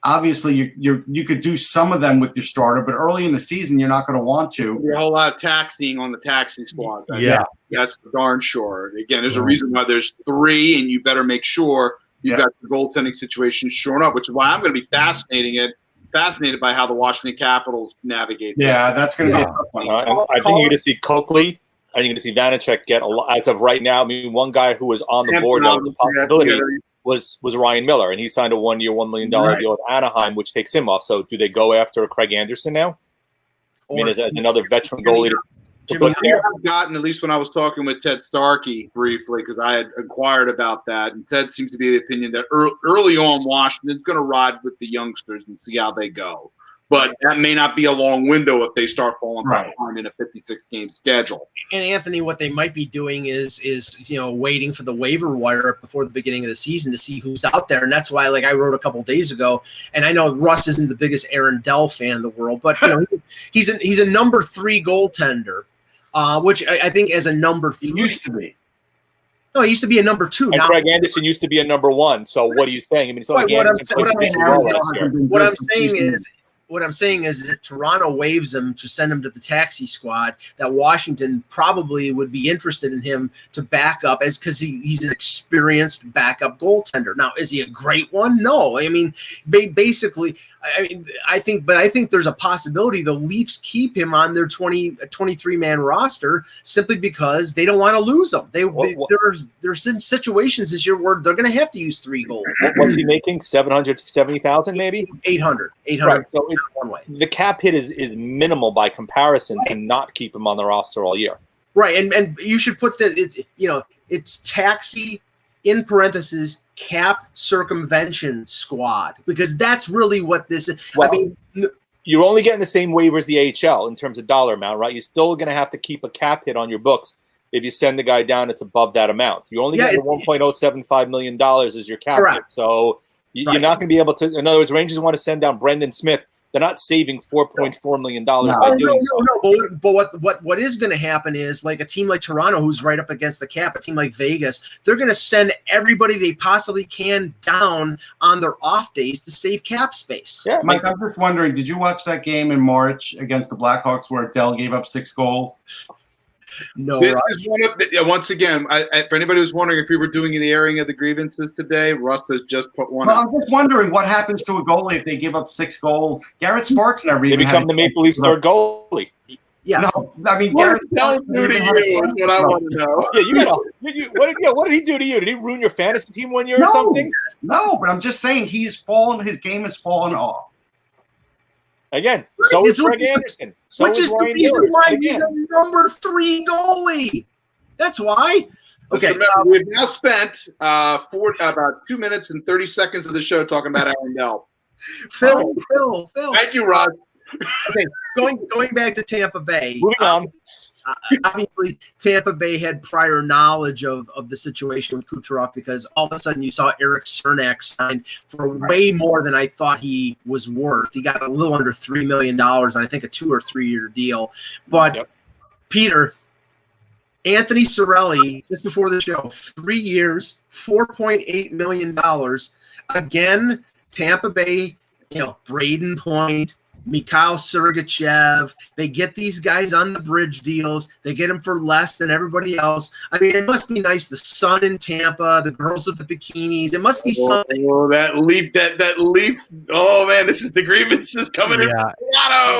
obviously, you could do some of them with your starter, but early in the season, you're not going to want to. There's a whole lot of taxiing on the taxi squad. That's for darn sure. Again, there's a reason why there's 3, and you better make sure you've got the goaltending situation shown up, which is why I'm going to be fascinated by how the Washington Capitals navigate this. Yeah, that's going to be a tough one. I think you're going to see Coakley. I think you're going to see Vanacek get a lot, as of right now. I mean, one guy who was on the board that was a possibility was Ryan Miller, and he signed a 1-year, $1 million deal with Anaheim, which takes him off. So do they go after Craig Anderson now? As another veteran goalie to put there? I've gotten, at least when I was talking with Ted Starkey briefly, because I had inquired about that, and Ted seems to be the opinion that early on Washington's going to ride with the youngsters and see how they go. But that may not be a long window if they start falling behind in a 56-game schedule. And Anthony, what they might be doing is waiting for the waiver wire before the beginning of the season to see who's out there. And that's why, like I wrote a couple days ago, and I know Russ isn't the biggest Aaron Dell fan in the world, but he's a number 3 goaltender, which I think as a number 3 he used to be. No, he used to be a number 2. And Craig Anderson used to be a number 1. So what are you saying? I mean, it's like What I'm saying is if Toronto waives him to send him to the taxi squad, that Washington probably would be interested in him to back up, because he's an experienced backup goaltender. Now, is he a great one? No. I mean, basically, I think there's a possibility the Leafs keep him on their 23-man roster simply because they don't want to lose him. There's situations this year where they're going to have to use 3 goals. What's he making? 770,000 maybe? 800. Right. So it's one way. The cap hit is minimal by comparison to not keep him on the roster all year. Right, and you should put it's taxi in parentheses cap circumvention squad, because that's really what this is. Well, you're only getting the same waiver as the AHL in terms of dollar amount, right? You're still going to have to keep a cap hit on your books. If you send the guy down, it's above that amount. You only get the $1.075 million as your cap hit. So you're not going to be able to. In other words, Rangers want to send down Brendan Smith. They're not saving $4.4 million by doing so. No. But what is going to happen is, like, a team like Toronto, who's right up against the cap, a team like Vegas, they're going to send everybody they possibly can down on their off days to save cap space. Yeah, Mike, I'm just wondering, did you watch that game in March against the Blackhawks where Dell gave up 6 goals? No. This is one of once again, for anybody who's wondering if we were doing the airing of the grievances today, Russ has just put one. Well, I'm just wondering what happens to a goalie if they give up 6 goals. Garrett Sparks never even become the Maple Leafs third goalie. Yeah, no, I mean, Garrett Sparks do to you is what I want to know. Yeah, what did he do to you? Did he ruin your fantasy team one year or something? No, but I'm just saying his game has fallen off. Again, so is Greg Anderson. So which is the reason why he's a number 3 goalie. That's why. Okay. Remember, we've now spent about 2 minutes and 30 seconds of the show talking about Aaron Dell. Phil. Thank you, Rod. Okay, going back to Tampa Bay. Moving on. Obviously, Tampa Bay had prior knowledge of the situation with Kucherov, because all of a sudden you saw Eric Cernak signed for way more than I thought he was worth. He got a little under $3 million on, I think, a 2 or 3 year deal. But Peter, Anthony Cirelli, just before the show, 3 years, $4.8 million. Again, Tampa Bay, Braden Point, Mikhail Sergachev, they get these guys on the bridge deals. They get them for less than everybody else. I mean, it must be nice. The sun in Tampa, the girls with the bikinis. It must be something. Oh, that leaf. Oh, man, this is the grievances coming in.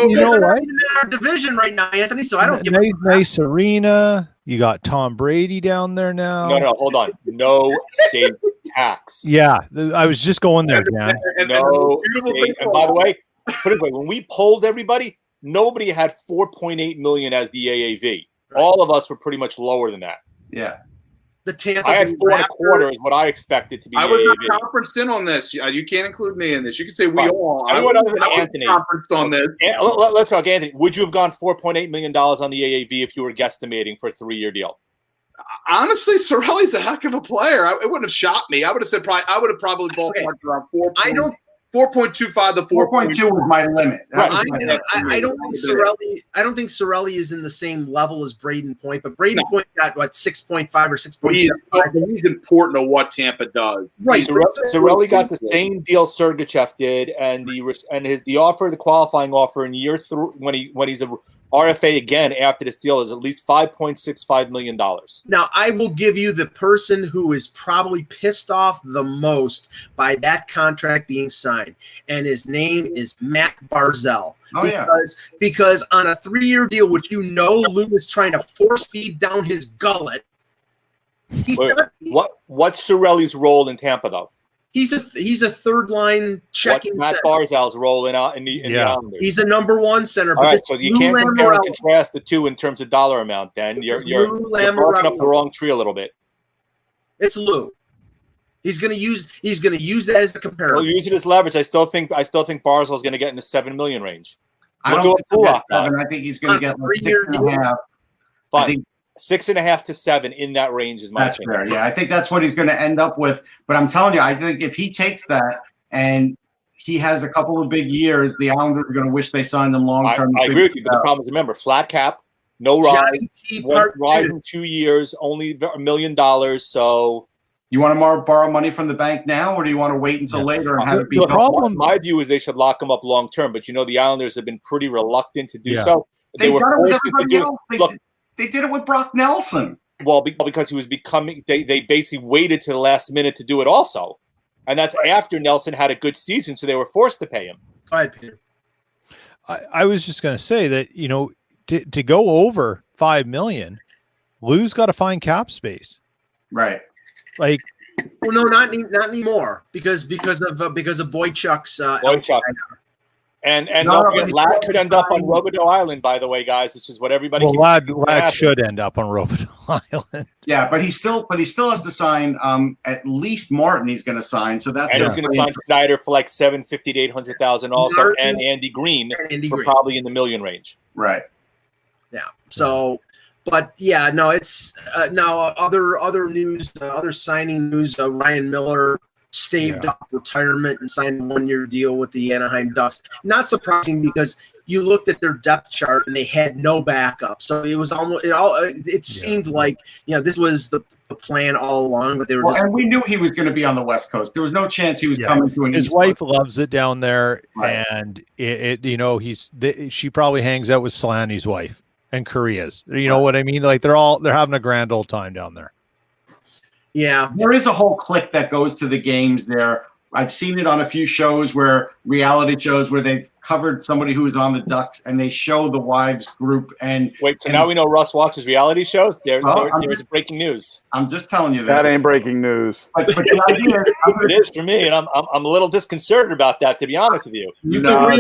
You know what? In our division right now, Anthony, so I don't give nice arena. You got Tom Brady down there now. No, hold on. No state tax. Yeah, I was just going there, Dan. No state. And by the way, put it away. When we polled everybody, nobody had 4.8 million as the AAV. Right. All of us were pretty much lower than that. Yeah. The Tampa I had 4.25 is what I expected to be. I was not conferenced in on this. You can't include me in this. You can say we all. I would have Anthony conferenced on this. Let's talk, Anthony. Would you have gone $4.8 million on the AAV if you were guesstimating for a 3-year deal? Honestly, Cirelli's a heck of a player. It wouldn't have shocked me. I would have said probably ballparked around 4. I don't. 4.25 to 4.2 was my limit. I don't think Cirelli is in the same level as Braden Point, but Braden Point got 6.5 or 6.7. He's important to what Tampa does. Right. Cirelli got the same deal Sergachev did, and the offer, the qualifying offer in year 3 when he's a RFA again after this deal is at least $5.65 million. Now, I will give you the person who is probably pissed off the most by that contract being signed, and his name is Matt Barzal. Because on a 3-year deal, which Lou is trying to force feed down his gullet. What's Cirelli's role in Tampa, though? He's a third line checking. What's Matt Barzal's role in the Islanders? He's a number 1 center. All right, so you can't compare and contrast the two in terms of dollar amount. Then you're barking up the wrong tree a little bit. It's Lou. He's gonna use that as a comparison. He'll use it as leverage. I still think Barzal's going to get in the $7 million range. I think he's going to get like 6.5. Fine. 6.5 to 7 in that range is my opinion. Fair. Yeah, I think that's what he's going to end up with. But I'm telling you, I think if he takes that and he has a couple of big years, the Islanders are going to wish they signed him long term. I agree with you, but the problem is, remember, flat cap, no rise, rise in 2 years, only $1 million. So you want to borrow money from the bank now, or do you want to wait until later and have it be the problem? My view is they should lock him up long term, but the Islanders have been pretty reluctant to do so. They were forced to do it. They did it with Brock Nelson. Well, because he was becoming – they basically waited to the last minute to do it also. And that's after Nelson had a good season, so they were forced to pay him. Go ahead, Peter. I was just going to say that, to go over $5 million, Lou's got to find cap space. Right. Like – well, no, not anymore because of Boychuk's Boychuk. And Ladd could end up on Robidoux Island, by the way, guys, which is what everybody. Well, Ladd should end up on Robidoux Island. Yeah, but he still has to sign. At least Martin, he's going to sign. So that's. And he's going to sign Schneider for like $750,000 to $800,000 also, Martin, and Andy Green for probably in the $1 million range. Right. Yeah. So, but yeah, no, it's now other news, other signing news. Ryan Miller staved off retirement and signed a 1-year deal with the Anaheim Ducks. Not surprising because you looked at their depth chart and they had no backup. So it was it seemed like, this was the plan all along, but they were and we knew he was going to be on the West Coast. There was no chance he was coming to an His East wife Coast. loves it down there, Right. and she probably hangs out with Slaney's wife and Korea's. You know what I mean? Like they're having a grand old time down there. Yeah. There is a whole clique that goes to the games there. I've seen it on a few shows reality shows where they've covered somebody who was on the Ducks and they show the wives group. And now we know Russ watches reality shows. There's breaking news. I'm just telling you that ain't breaking news. But the idea it is for me, and I'm a little disconcerted about that, to be honest with you. Not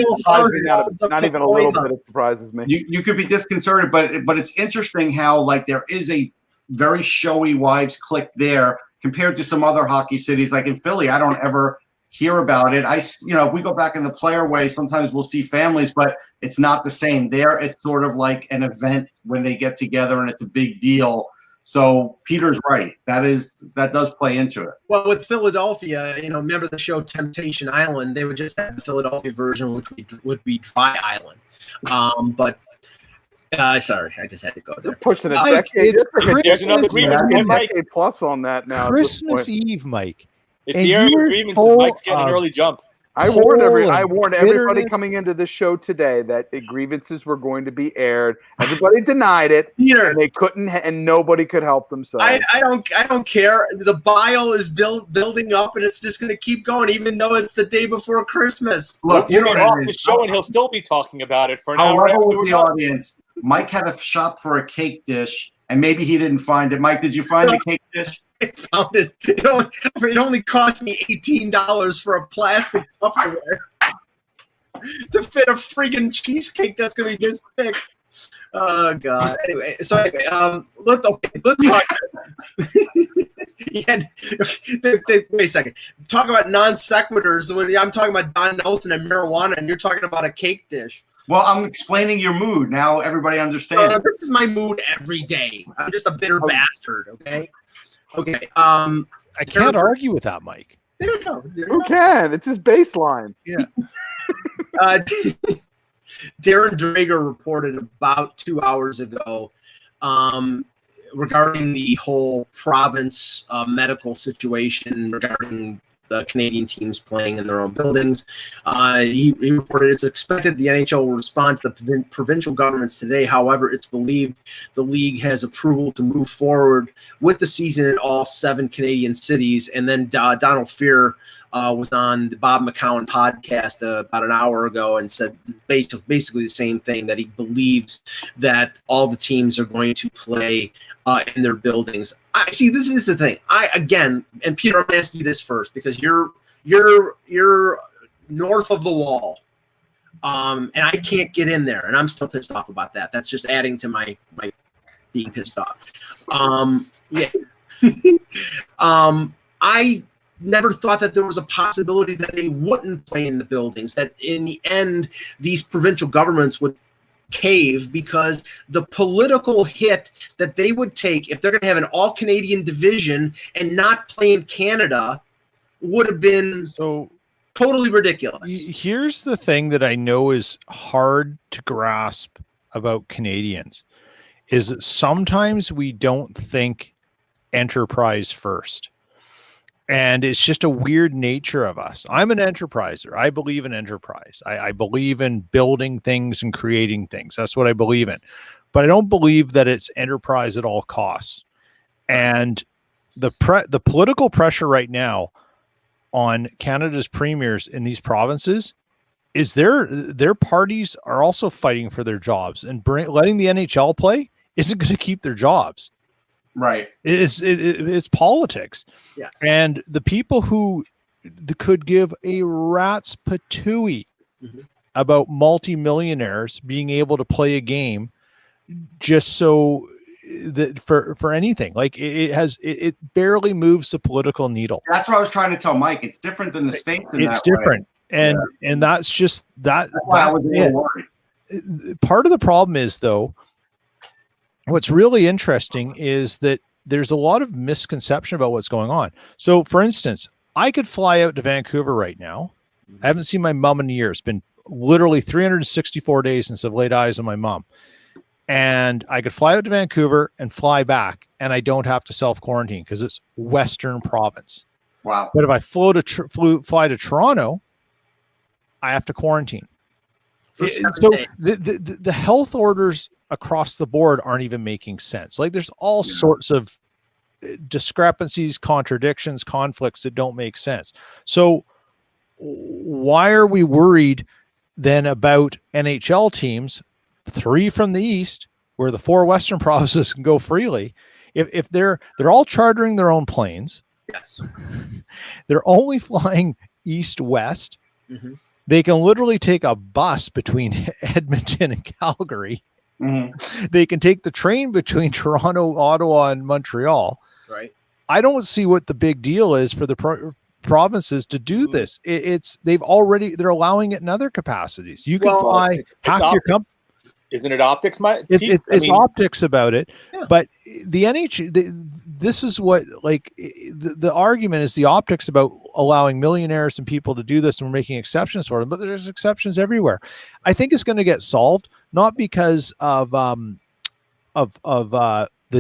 even a little bit. It surprises me. You could be disconcerted, but it's interesting how like there is a very showy wives clique there compared to some other hockey cities. Like in Philly, I don't ever hear about it. If we go back in the player way, sometimes we'll see families, but it's not the same. There, it's sort of like an event when they get together and it's a big deal. So Peter's right. That does play into it. Well, with Philadelphia, remember the show Temptation Island? They would just have the Philadelphia version, which would be Dry Island. Sorry, I just had to go there. They're pushing a decade. There's another decade plus on that now. Christmas Eve, Mike. It's the area of grievances. Mike's getting an early jump. I warned everybody coming into this show today that the grievances were going to be aired. Everybody denied it, Peter, and they couldn't, and nobody could help themselves. I don't care. The bile is building up, and it's just going to keep going, even though it's the day before Christmas. Look, you know off the show, and he'll still be talking about it for an hour. With the audience, Mike had a shop for a cake dish, and maybe he didn't find it. Mike, did you find the cake dish? I found it. It only cost me $18 for a plastic Tupperware to fit a friggin' cheesecake that's going to be this thick. Oh God. Anyway, let's talk. Wait a second. Talk about non sequiturs. When I'm talking about Don Nelson and marijuana, and you're talking about a cake dish. Well, I'm explaining your mood now. Everybody understands. This is my mood every day. I'm just a bitter bastard. Okay. I can't argue with that, Mike. Who can? It's his baseline. Yeah. Darren Drager reported about 2 hours ago regarding the whole province medical situation regarding the Canadian teams playing in their own buildings. He reported it's expected the NHL will respond to the provincial governments today. However, it's believed the league has approval to move forward with the season in all 7 Canadian cities. And then Donald Fear was on the Bob McCown podcast about an hour ago and said basically the same thing, that he believes that all the teams are going to play in their buildings. I see. This is the thing. And Peter, I'm going to ask you this first because you're north of the wall, and I can't get in there, and I'm still pissed off about that. That's just adding to my being pissed off. I never thought that there was a possibility that they wouldn't play in the buildings. That in the end, these provincial governments would cave because the political hit that they would take if they're going to have an all-Canadian division and not play in Canada would have been so totally ridiculous. Here's the thing that I know is hard to grasp about Canadians is that sometimes we don't think enterprise first. And it's just a weird nature of us. I'm an enterpriser. I believe in enterprise. I believe in building things and creating things. That's what I believe in. But I don't believe that it's enterprise at all costs. And the political pressure right now on Canada's premiers in these provinces is their parties are also fighting for their jobs, and letting the NHL play isn't going to keep their jobs. Right. It's politics. Yes. And the people who could give a rat's patooey about multimillionaires being able to play a game just so that for anything, like it barely moves the political needle. That's what I was trying to tell Mike. It's different than the States. It's different. And that's just that. That's why I was a little worried. Part of the problem is, though, what's really interesting is that there's a lot of misconception about what's going on. So, for instance, I could fly out to Vancouver right now. I haven't seen my mom in a year. It's been literally 364 days since I've laid eyes on my mom. And I could fly out to Vancouver and fly back, and I don't have to self-quarantine because it's Western province. Wow. But if I fly to Toronto, I have to quarantine. So the health orders across the board aren't even making sense. Like there's all sorts of discrepancies, contradictions, conflicts that don't make sense. So why are we worried then about NHL teams, 3 from the East, where the 4 Western provinces can go freely? If they're all chartering their own planes, yes, they're only flying east-west. Mm-hmm. They can literally take a bus between Edmonton and Calgary. Mm-hmm. They can take the train between Toronto, Ottawa, and Montreal. Right. I don't see what the big deal is for the provinces to do this. They're allowing it in other capacities. You can fly half your company. Isn't it optics, Mike? It's optics about it, but the this is what the argument is the optics about allowing millionaires and people to do this, and we're making exceptions for them. But there's exceptions everywhere. I think it's going to get solved not because of the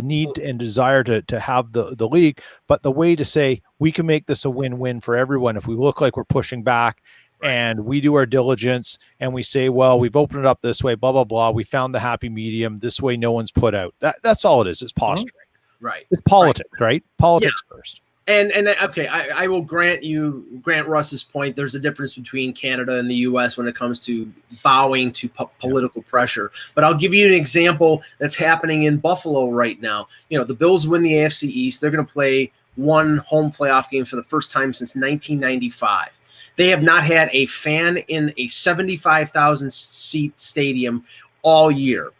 need and desire to have the league, but the way to say we can make this a win-win for everyone if we look like we're pushing back. And we do our diligence and we say, well, we've opened it up this way, blah, blah, blah. We found the happy medium. This way no one's put out. That's all it is. It's posturing. Right. It's politics, right? Politics first. And okay, I will grant Russ's point. There's a difference between Canada and the U.S. when it comes to bowing to political pressure. But I'll give you an example that's happening in Buffalo right now. You know, the Bills win the AFC East. They're going to play one home playoff game for the first time since 1995. They have not had a fan in a 75,000 seat stadium all year.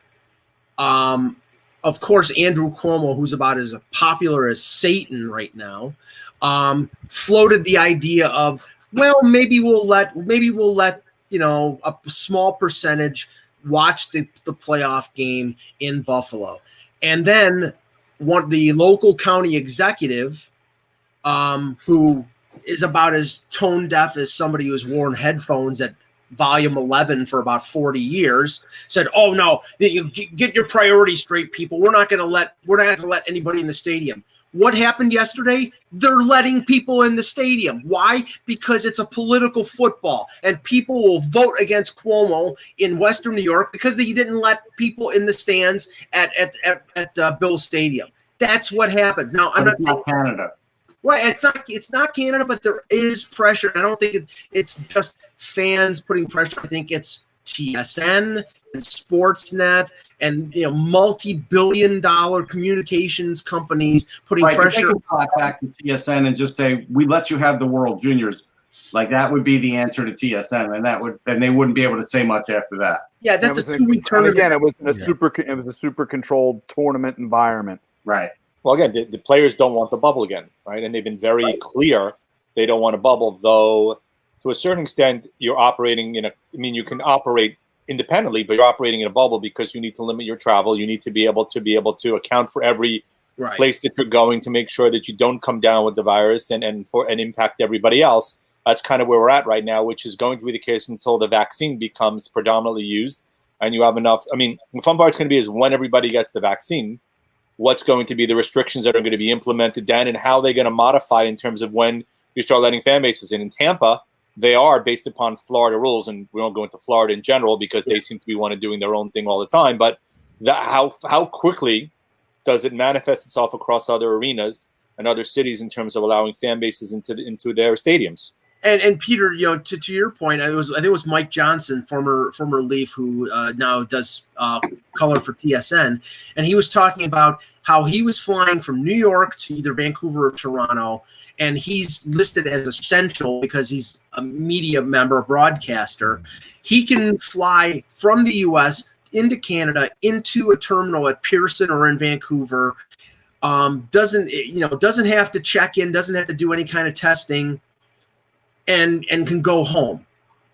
Of course, Andrew Cuomo, who's about as popular as Satan right now, floated the idea of, well, maybe we'll let a small percentage watch the playoff game in Buffalo, and then the local county executive, who is about as tone deaf as somebody who's worn headphones at volume 11 for about 40 years, said, "Oh no, you get your priorities straight, people. We're not going to let anybody in the stadium." What happened yesterday? They're letting people in the stadium. Why? Because it's a political football, and people will vote against Cuomo in Western New York because they didn't let people in the stands at Bill Stadium. That's what happens. Now, I'm not saying Canada. Well, it's not Canada, but there is pressure. I don't think it's just fans putting pressure. I think it's TSN and Sportsnet and multi-billion-dollar communications companies putting pressure. They can clap back to TSN and just say, "We let you have the World Juniors." Like that would be the answer to TSN, and they wouldn't be able to say much after that. Yeah, that's a 2-week tournament. Again, it was a super controlled tournament environment. Right. Well, again, the players don't want the bubble again, right? And they've been very clear they don't want a bubble, though to a certain extent you're operating you can operate independently, but you're operating in a bubble because you need to limit your travel. You need to be able to account for every place that you're going to make sure that you don't come down with the virus and impact everybody else. That's kind of where we're at right now, which is going to be the case until the vaccine becomes predominantly used and you have enough. I mean, the fun part's going to be is when everybody gets the vaccine, what's going to be the restrictions that are going to be implemented then and how they're going to modify in terms of when you start letting fan bases in. In Tampa, they are based upon Florida rules, and we won't go into Florida in general because they seem to be doing their own thing all the time. But how quickly does it manifest itself across other arenas and other cities in terms of allowing fan bases into their stadiums? And Peter, to your point, I think it was Mike Johnson, former Leaf, who now does color for TSN, and he was talking about how he was flying from New York to either Vancouver or Toronto, and he's listed as essential because he's a media member, a broadcaster. He can fly from the U.S. into Canada into a terminal at Pearson or in Vancouver. Doesn't have to check in, doesn't have to do any kind of testing. And can go home,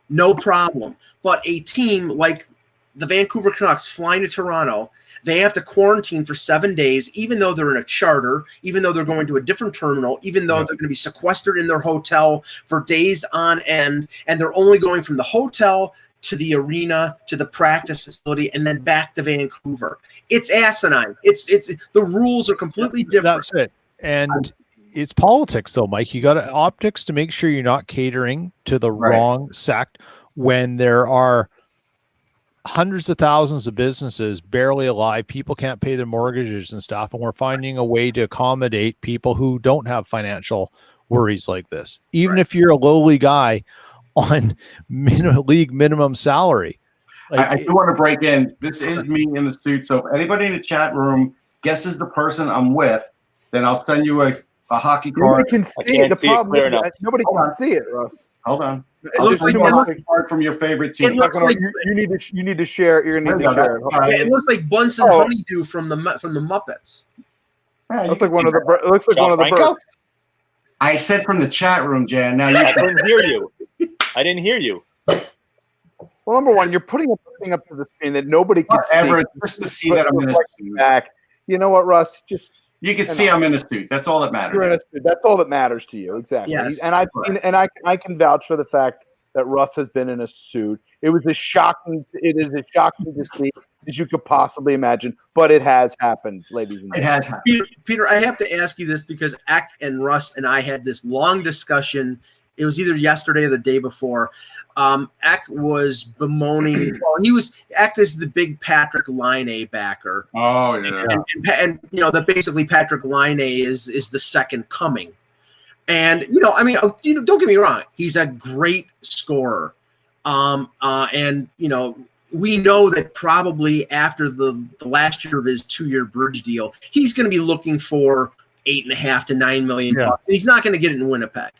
no problem. But a team like the Vancouver Canucks flying to Toronto. They have to quarantine for 7 days, even though they're in a charter, even though they're going to a different terminal, even though they're going to be sequestered in their hotel for days on end, and they're only going from the hotel to the arena to the practice facility and then back to Vancouver. It's asinine. It's the rules are completely different. That's it. And it's politics, though, Mike. You got optics to make sure you're not catering to the wrong sect when there are hundreds of thousands of businesses barely alive. People can't pay their mortgages and stuff, and we're finding a way to accommodate people who don't have financial worries like this. Even if you're a lowly guy on league minimum salary. I do want to break in. This is me in the suit. So if anybody in the chat room guesses the person I'm with, then I'll send you a hockey card. Nobody can see it. The problem is nobody can see it, Russ. Hold on. It looks like a card from your favorite team. You need to share. You're gonna need to share it. It looks like Bunsen Honeydew from the Muppets. Yeah, looks like one of the. It looks like one of the birds. I said from the chat room, Jan. Now I didn't hear you. I didn't hear you. Well, number one, you're putting something up to the screen that nobody can see. Just to see that I'm in a suit. Back. You know what, Russ? You can see I'm in a suit. That's all that matters. You're in a suit. That's all that matters to you, exactly. Yes. And I can vouch for the fact that Russ has been in a suit. It is as shocking to see as you could possibly imagine, but it has happened, ladies and gentlemen. It has happened. Peter, I have to ask you this because Eck and Russ and I had this long discussion. It was either yesterday or the day before. Eck was bemoaning. Eck is the big Patrick Laine backer. Oh yeah, and that basically Patrick Laine is the second coming. And don't get me wrong, he's a great scorer. And we know that probably after the last year of his 2-year bridge deal, he's going to be looking for $8.5 to $9 million. He's not going to get it in Winnipeg.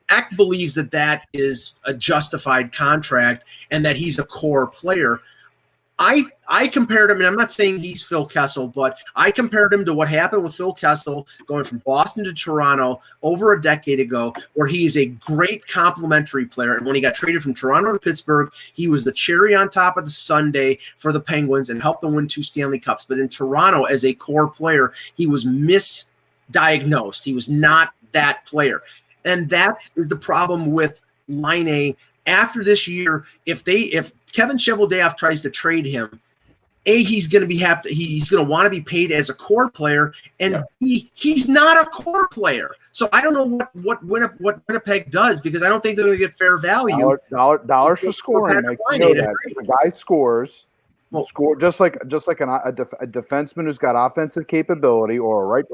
Eck believes that is a justified contract and that he's a core player. I compared him, and I'm not saying he's Phil Kessel, but I compared him to what happened with Phil Kessel going from Boston to Toronto over a decade ago, where he is a great complementary player. And when he got traded from Toronto to Pittsburgh, he was the cherry on top of the sundae for the Penguins and helped them win 2 Stanley Cups. But in Toronto, as a core player, he was misdiagnosed. He was not that player. And that is the problem with Laine. After this year, if Kevin Cheveldayoff tries to trade him, he's going to want to be paid as a core player, and he's not a core player. So I don't know what Winnipeg does, because I don't think they're going to get fair value. Dollars for scoring. The guy scores. Score just like a defenseman who's got offensive capability or right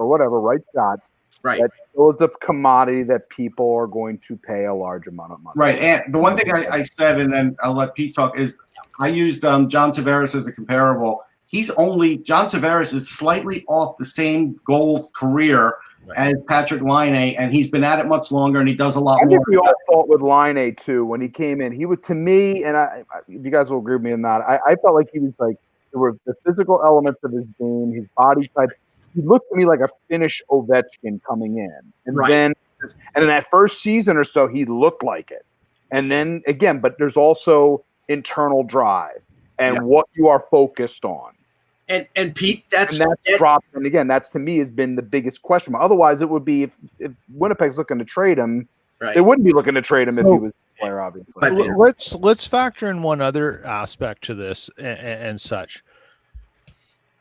shot. Right. That builds up commodity that people are going to pay a large amount of money. Right. And the one thing I said, and then I'll let Pete talk, is I used John Tavares as a comparable. John Tavares is slightly off the same goal career as Patrick Laine, and he's been at it much longer, and he does a lot more. I think we all fought with Laine too when he came in. He was, to me, and if you guys will agree with me on that, I felt like he was like, there were the physical elements of his game, his body type. He looked to me like a Finnish Ovechkin coming in. And then in that first season or so, he looked like it. And then again, but there's also internal drive and what you are focused on. And Pete, that's dropped. And again, that's to me has been the biggest question. Otherwise, it would be if Winnipeg's looking to trade him, they wouldn't be looking to trade him if he was a player, obviously. But let's factor in one other aspect to this and such.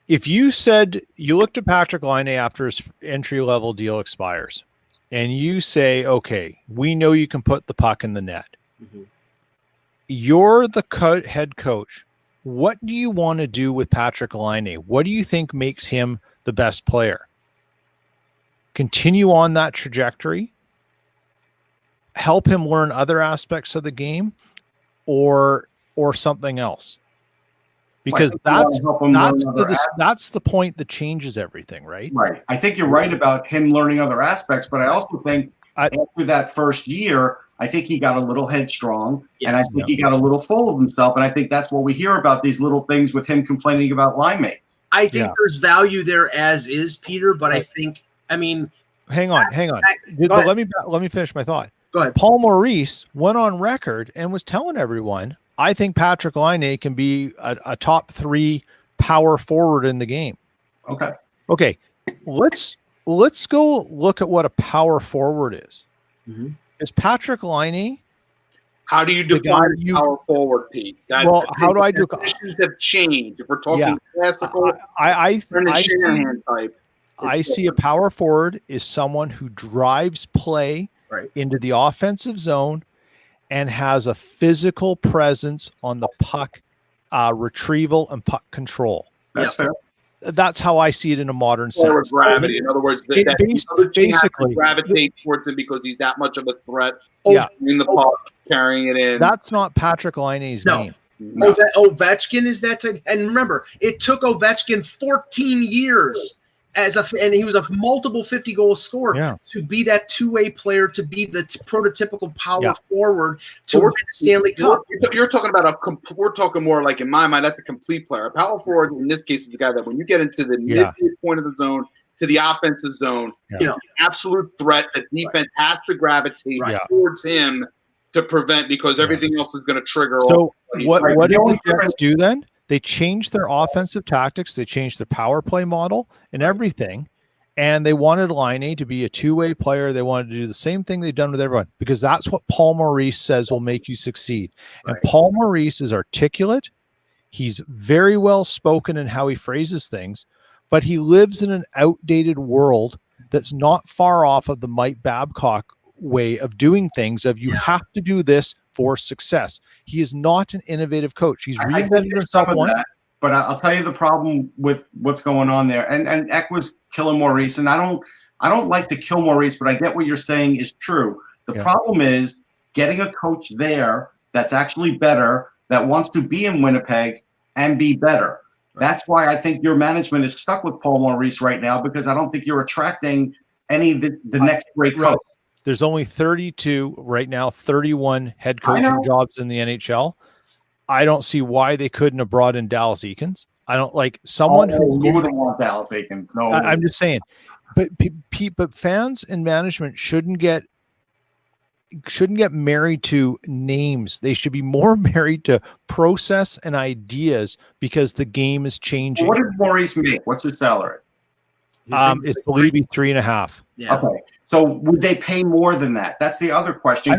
If you said you looked at Patrick Laine after his entry-level deal expires, and you say, okay, we know you can put the puck in the net. Mm-hmm. You're the head coach. What do you want to do with Patrick Laine? What do you think makes him the best player? Continue on that trajectory? Help him learn other aspects of the game, or something else? Because that's the point that changes everything, right? Right. I think you're right about him learning other aspects, but I also think after that first year, I think he got a little headstrong, and I think he got a little full of himself, and I think that's what we hear about, these little things with him complaining about line mates. I think there's value there as is, Peter, but I mean, hang on. Let me finish my thought. Go ahead. Paul Maurice went on record and was telling everyone, I think Patrick Laine can be a top 3 power forward in the game. Okay. Let's go look at what a power forward is. Mm-hmm. Is Patrick Laine? How do you define power forward, Pete? How do I do? Positions have changed. If we're talking classical, I see a power forward is someone who drives play into the offensive zone and has a physical presence on the puck retrieval and puck control. That's fair. That's how I see it in a modern sense. Gravity. In other words, basically gravitate towards him because he's that much of a threat. In the puck, carrying it in. That's not Patrick Laine's game. No. Ovechkin is that type. And remember, it took Ovechkin 14 years and he was a multiple 50-goal scorer to be that two-way player, to be the prototypical power forward to win the Stanley Cup. You're talking about we're talking more like, in my mind, that's a complete player. A power forward in this case is the guy that when you get into the midpoint of the zone to the offensive zone, absolute threat. The defense has to gravitate towards him to prevent, because everything else is going to trigger. So what did the Jets do then? They changed their offensive tactics. They changed the power play model and everything. And they wanted Laine to be a two-way player. They wanted to do the same thing they've done with everyone, because that's what Paul Maurice says will make you succeed. And Paul Maurice is articulate. He's very well spoken in how he phrases things, but he lives in an outdated world that's not far off of the Mike Babcock way of doing things, of you have to do this for success. He is not an innovative coach. He's reinvented himself but I'll tell you the problem with what's going on there. And Eck was killing Maurice, and I don't like to kill Maurice, but I get what you're saying is true. The problem is getting a coach there that's actually better, that wants to be in Winnipeg and be better. That's why I think your management is stuck with Paul Maurice right now, because I don't think you're attracting any of the next great coach. There's only 32 right now, 31 head coaching jobs in the NHL. I don't see why they couldn't have brought in Dallas Eakins. I don't like someone who wouldn't want Dallas Eakins. No, I'm just saying, but fans and management shouldn't get married to names. They should be more married to process and ideas, because the game is changing. What does Maurice make? What's his salary? It's believe me, 3.5. Yeah. Okay. So would they pay more than that? That's the other question.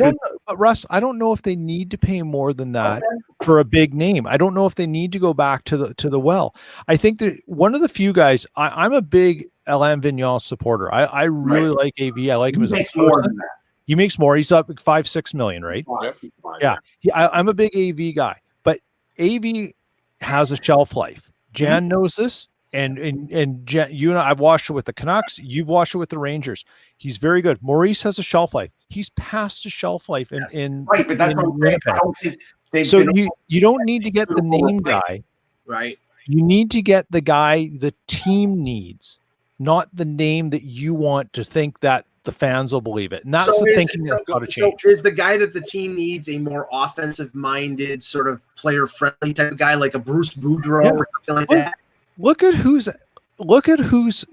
Russ, I don't know if they need to pay more than that for a big name. I don't know if they need to go back to the well. I think that one of the few guys, I'm a big Alain Vigneault supporter. I really like AV. I like him as a person. More than that. He makes more. He's up $5-6 million, right? I'm a big AV guy, but AV has a shelf life. Jan knows this. And Jan, you and I've watched it with the Canucks. You've watched it with the Rangers. He's very good. Maurice has a shelf life. He's past his shelf life in but that's what I'm saying. So you don't need to get the name guy, right? You need to get the guy the team needs, not the name that you want to think that the fans will believe it. And that's the thinking that's got to change. So is the guy that the team needs a more offensive-minded, sort of player-friendly type of guy, like a Bruce Boudreau or something like that? Look at who's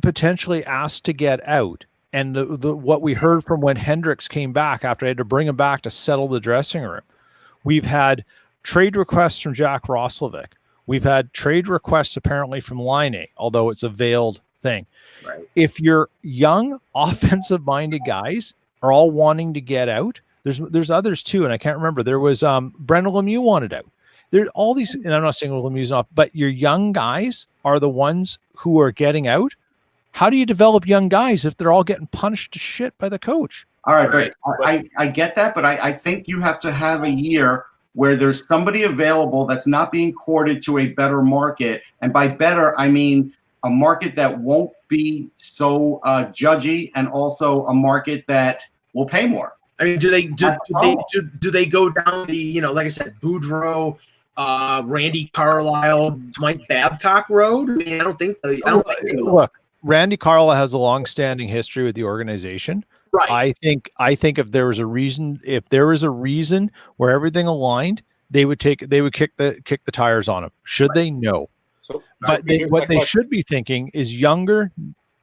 potentially asked to get out, and the what we heard from when Hendricks came back after I had to bring him back to settle the dressing room. We've had trade requests from Jack Roslovic. We've had trade requests apparently from Laine, although it's a veiled thing. Right. If your young offensive-minded guys are all wanting to get out, there's others too, and I can't remember. There was Brendan Lemieux wanted out. There are all these, and I'm not saying Lemieux's off, but your young guys are the ones who are getting out. How do you develop young guys if they're all getting punished to shit by the coach? All right, great. I get that, but I think you have to have a year where there's somebody available that's not being courted to a better market. And by better, I mean a market that won't be so judgy, and also a market that will pay more. I mean, do they go down the, like I said, Boudreau, Randy Carlyle, Mike Babcock road? I mean, I don't think. Look, Randy Carlyle has a long-standing history with the organization. Right. I think if there was a reason where everything aligned, they would kick the tires on him. Should they? No. So, but what they should be thinking is younger,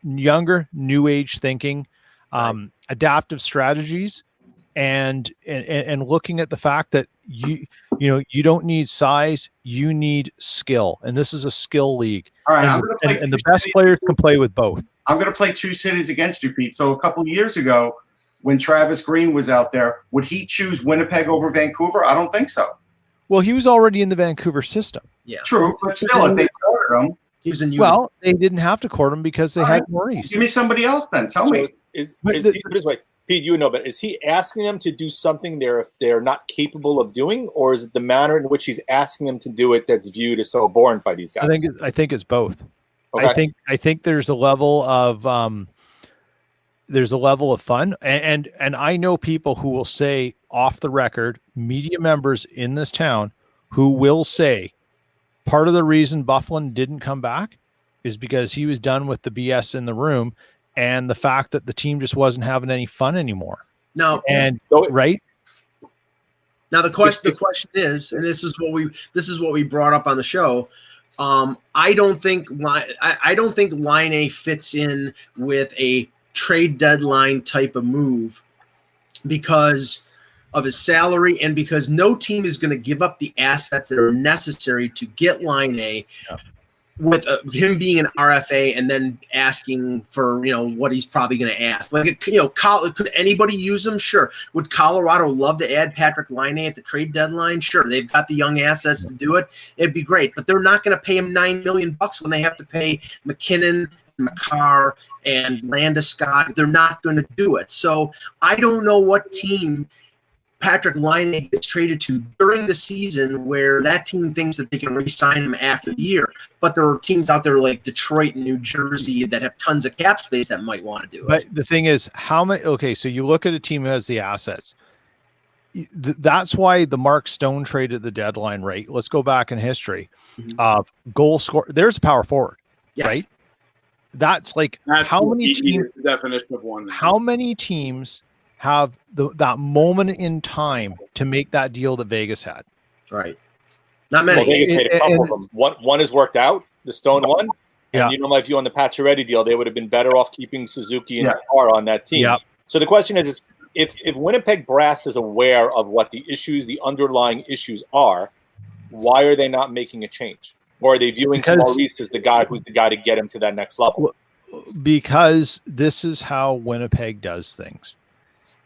new age thinking, adaptive strategies, and looking at the fact that You don't need size, you need skill. And this is a skill league. All right, and the best players can play with both. I'm going to play two cities against you, Pete. So a couple of years ago, when Travis Green was out there, would he choose Winnipeg over Vancouver? I don't think so. Well, he was already in the Vancouver system. Yeah, true, but still, if they courted him, he was in. Well, they didn't have to court him because they had Maurice. Give me somebody else then. Tell me. Pete, you know, but is he asking them to do something they're not capable of doing, or is it the manner in which he's asking them to do it that's viewed as so abhorrent by these guys? I think it's both. Okay. I think there's a level of fun, and I know people who will say off the record, media members in this town who will say part of the reason Byfuglien didn't come back is because he was done with the BS in the room and the fact that the team just wasn't having any fun anymore. Now, right. Now the question is, and this is what we brought up on the show. I don't think Line A fits in with a trade deadline type of move because of his salary and because no team is going to give up the assets that are necessary to get Line A with him being an RFA and then asking for, what he's probably going to ask. Like, could anybody use him? Sure. Would Colorado love to add Patrick Line at the trade deadline? Sure. They've got the young assets to do it. It'd be great, but they're not going to pay him $9 million when they have to pay McKinnon, McCarr, and Landeskog. They're not going to do it. So I don't know what team Patrick Line gets traded to during the season where that team thinks that they can re-sign him after the year. But there are teams out there like Detroit and New Jersey that have tons of cap space that might want to do it. But the thing is, so you look at a team who has the assets. That's why the Mark Stone trade at the deadline, right? Let's go back in history of goal score. There's a power forward, right? That's how many teams? The definition of one. How many teams have that moment in time to make that deal that Vegas had? Right. Not many. Well, Vegas made a couple of them. One has worked out, the Stone one. And my view on the Pacioretty deal, they would have been better off keeping Suzuki and Tatar on that team. Yeah. So the question is if Winnipeg brass is aware of what the underlying issues are, why are they not making a change? Or are they viewing Maurice as the guy who's the guy to get him to that next level? Because this is how Winnipeg does things.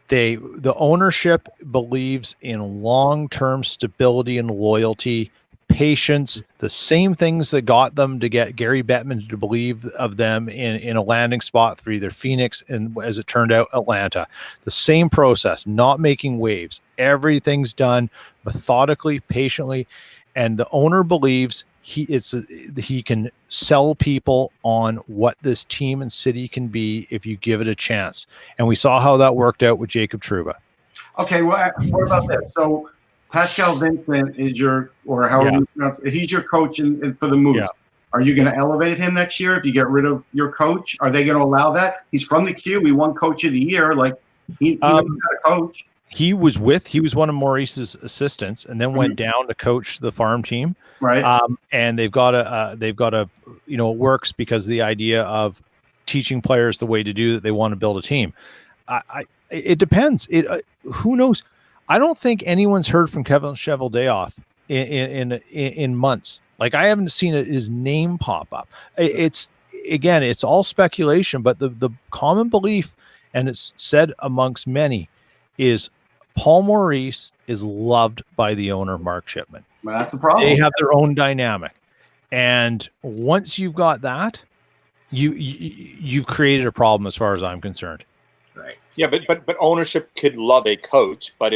The ownership believes in long-term stability and loyalty, patience, the same things that got them to get Gary Bettman to believe of them in a landing spot for either Phoenix and, as it turned out, Atlanta. The same process, not making waves. Everything's done methodically, patiently, and the owner believes he can sell people on what this team and city can be if you give it a chance. And we saw how that worked out with Jacob Trouba. Okay, well, what about this? So Pascal Vincent is he's your coach for the Moose. Yeah. Are you going to elevate him next year if you get rid of your coach? Are they going to allow that? He's from the Q. He won Coach of the Year. He got a coach. He was one of Maurice's assistants, and then went down to coach the farm team. Right. And they've got it works because of the idea of teaching players the way to do that. They want to build a team. It depends. Who knows? I don't think anyone's heard from Kevin Cheveldayoff in months. I haven't seen his name pop up. It's all speculation, but the common belief, and it's said amongst many, is Paul Maurice is loved by the owner, Mark Shipman. Well, that's a problem. They have their own dynamic, and once you've got that, you've created a problem as far as I'm concerned. Right. Yeah, but ownership could love a coach, but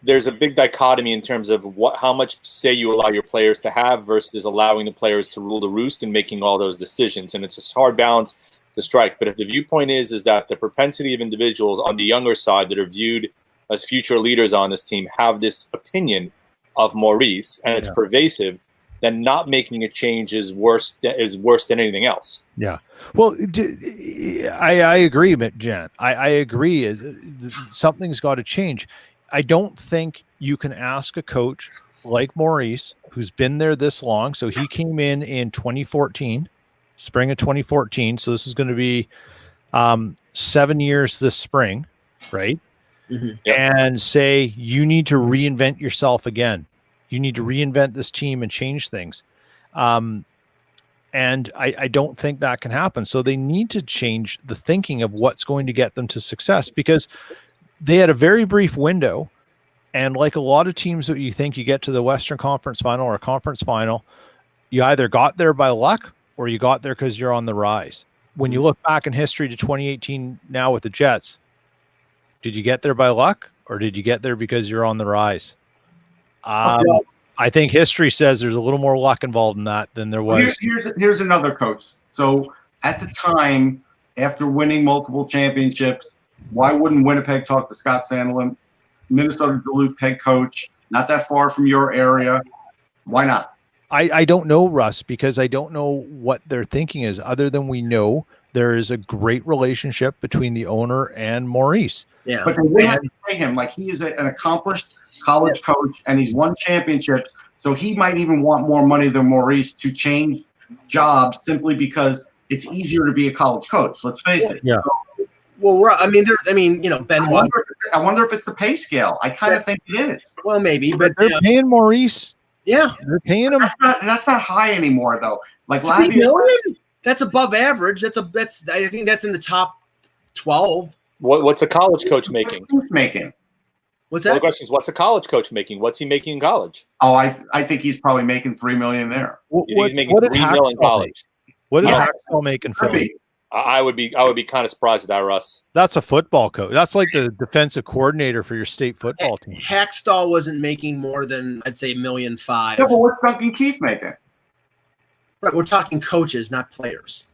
there's a big dichotomy in terms of how much say you allow your players to have versus allowing the players to rule the roost and making all those decisions, and it's a hard balance to strike. But if the viewpoint is that the propensity of individuals on the younger side that are viewed as future leaders on this team have this opinion of Maurice and it's pervasive, then not making a change is worse than anything else. Yeah. Well, I agree, Jan. I agree. Something's got to change. I don't think you can ask a coach like Maurice, who's been there this long. So he came in 2014. Spring of 2014. So this is going to be 7 years this spring, right? and say, you need to reinvent yourself again. You need to reinvent this team and change things. And I don't think that can happen. So they need to change the thinking of what's going to get them to success, because they had a very brief window. And like a lot of teams that you think you get to the Western Conference Final or a conference final, you either got there by luck or you got there because you're on the rise. When you look back in history to 2018 now with the Jets, did you get there by luck or did you get there because you're on the rise? I think history says there's a little more luck involved in that than there was. Here's another coach. So at the time, after winning multiple championships, why wouldn't Winnipeg talk to Scott Sandlin, Minnesota Duluth head coach, not that far from your area? Why not? I don't know, Russ, because I don't know what their thinking is, other than we know there is a great relationship between the owner and Maurice. Yeah. But they have to pay him. Like, he is an accomplished college coach, and he's won championships. So he might even want more money than Maurice to change jobs simply because it's easier to be a college coach. Let's face it. Yeah. Well, Ben. I wonder if it's the pay scale. I kind of think it is. Well, maybe, but they're paying Maurice. Yeah, they're paying him. That's not high anymore, though. Like, $3 million? That's above average. I think that's in the top 12. What's a college coach making? What's that? The question is, what's a college coach making? What's he making in college? Oh, I think he's probably making $3 million there. He's making $3 million in college. What is Hacksaw making for me? I would be kind of surprised at that, Russ. That's a football coach. That's like the defensive coordinator for your state football team. Hackstall wasn't making more than, I'd say, $1.5 million. Yeah, but what's Duncan Keith making? Right, we're talking coaches, not players.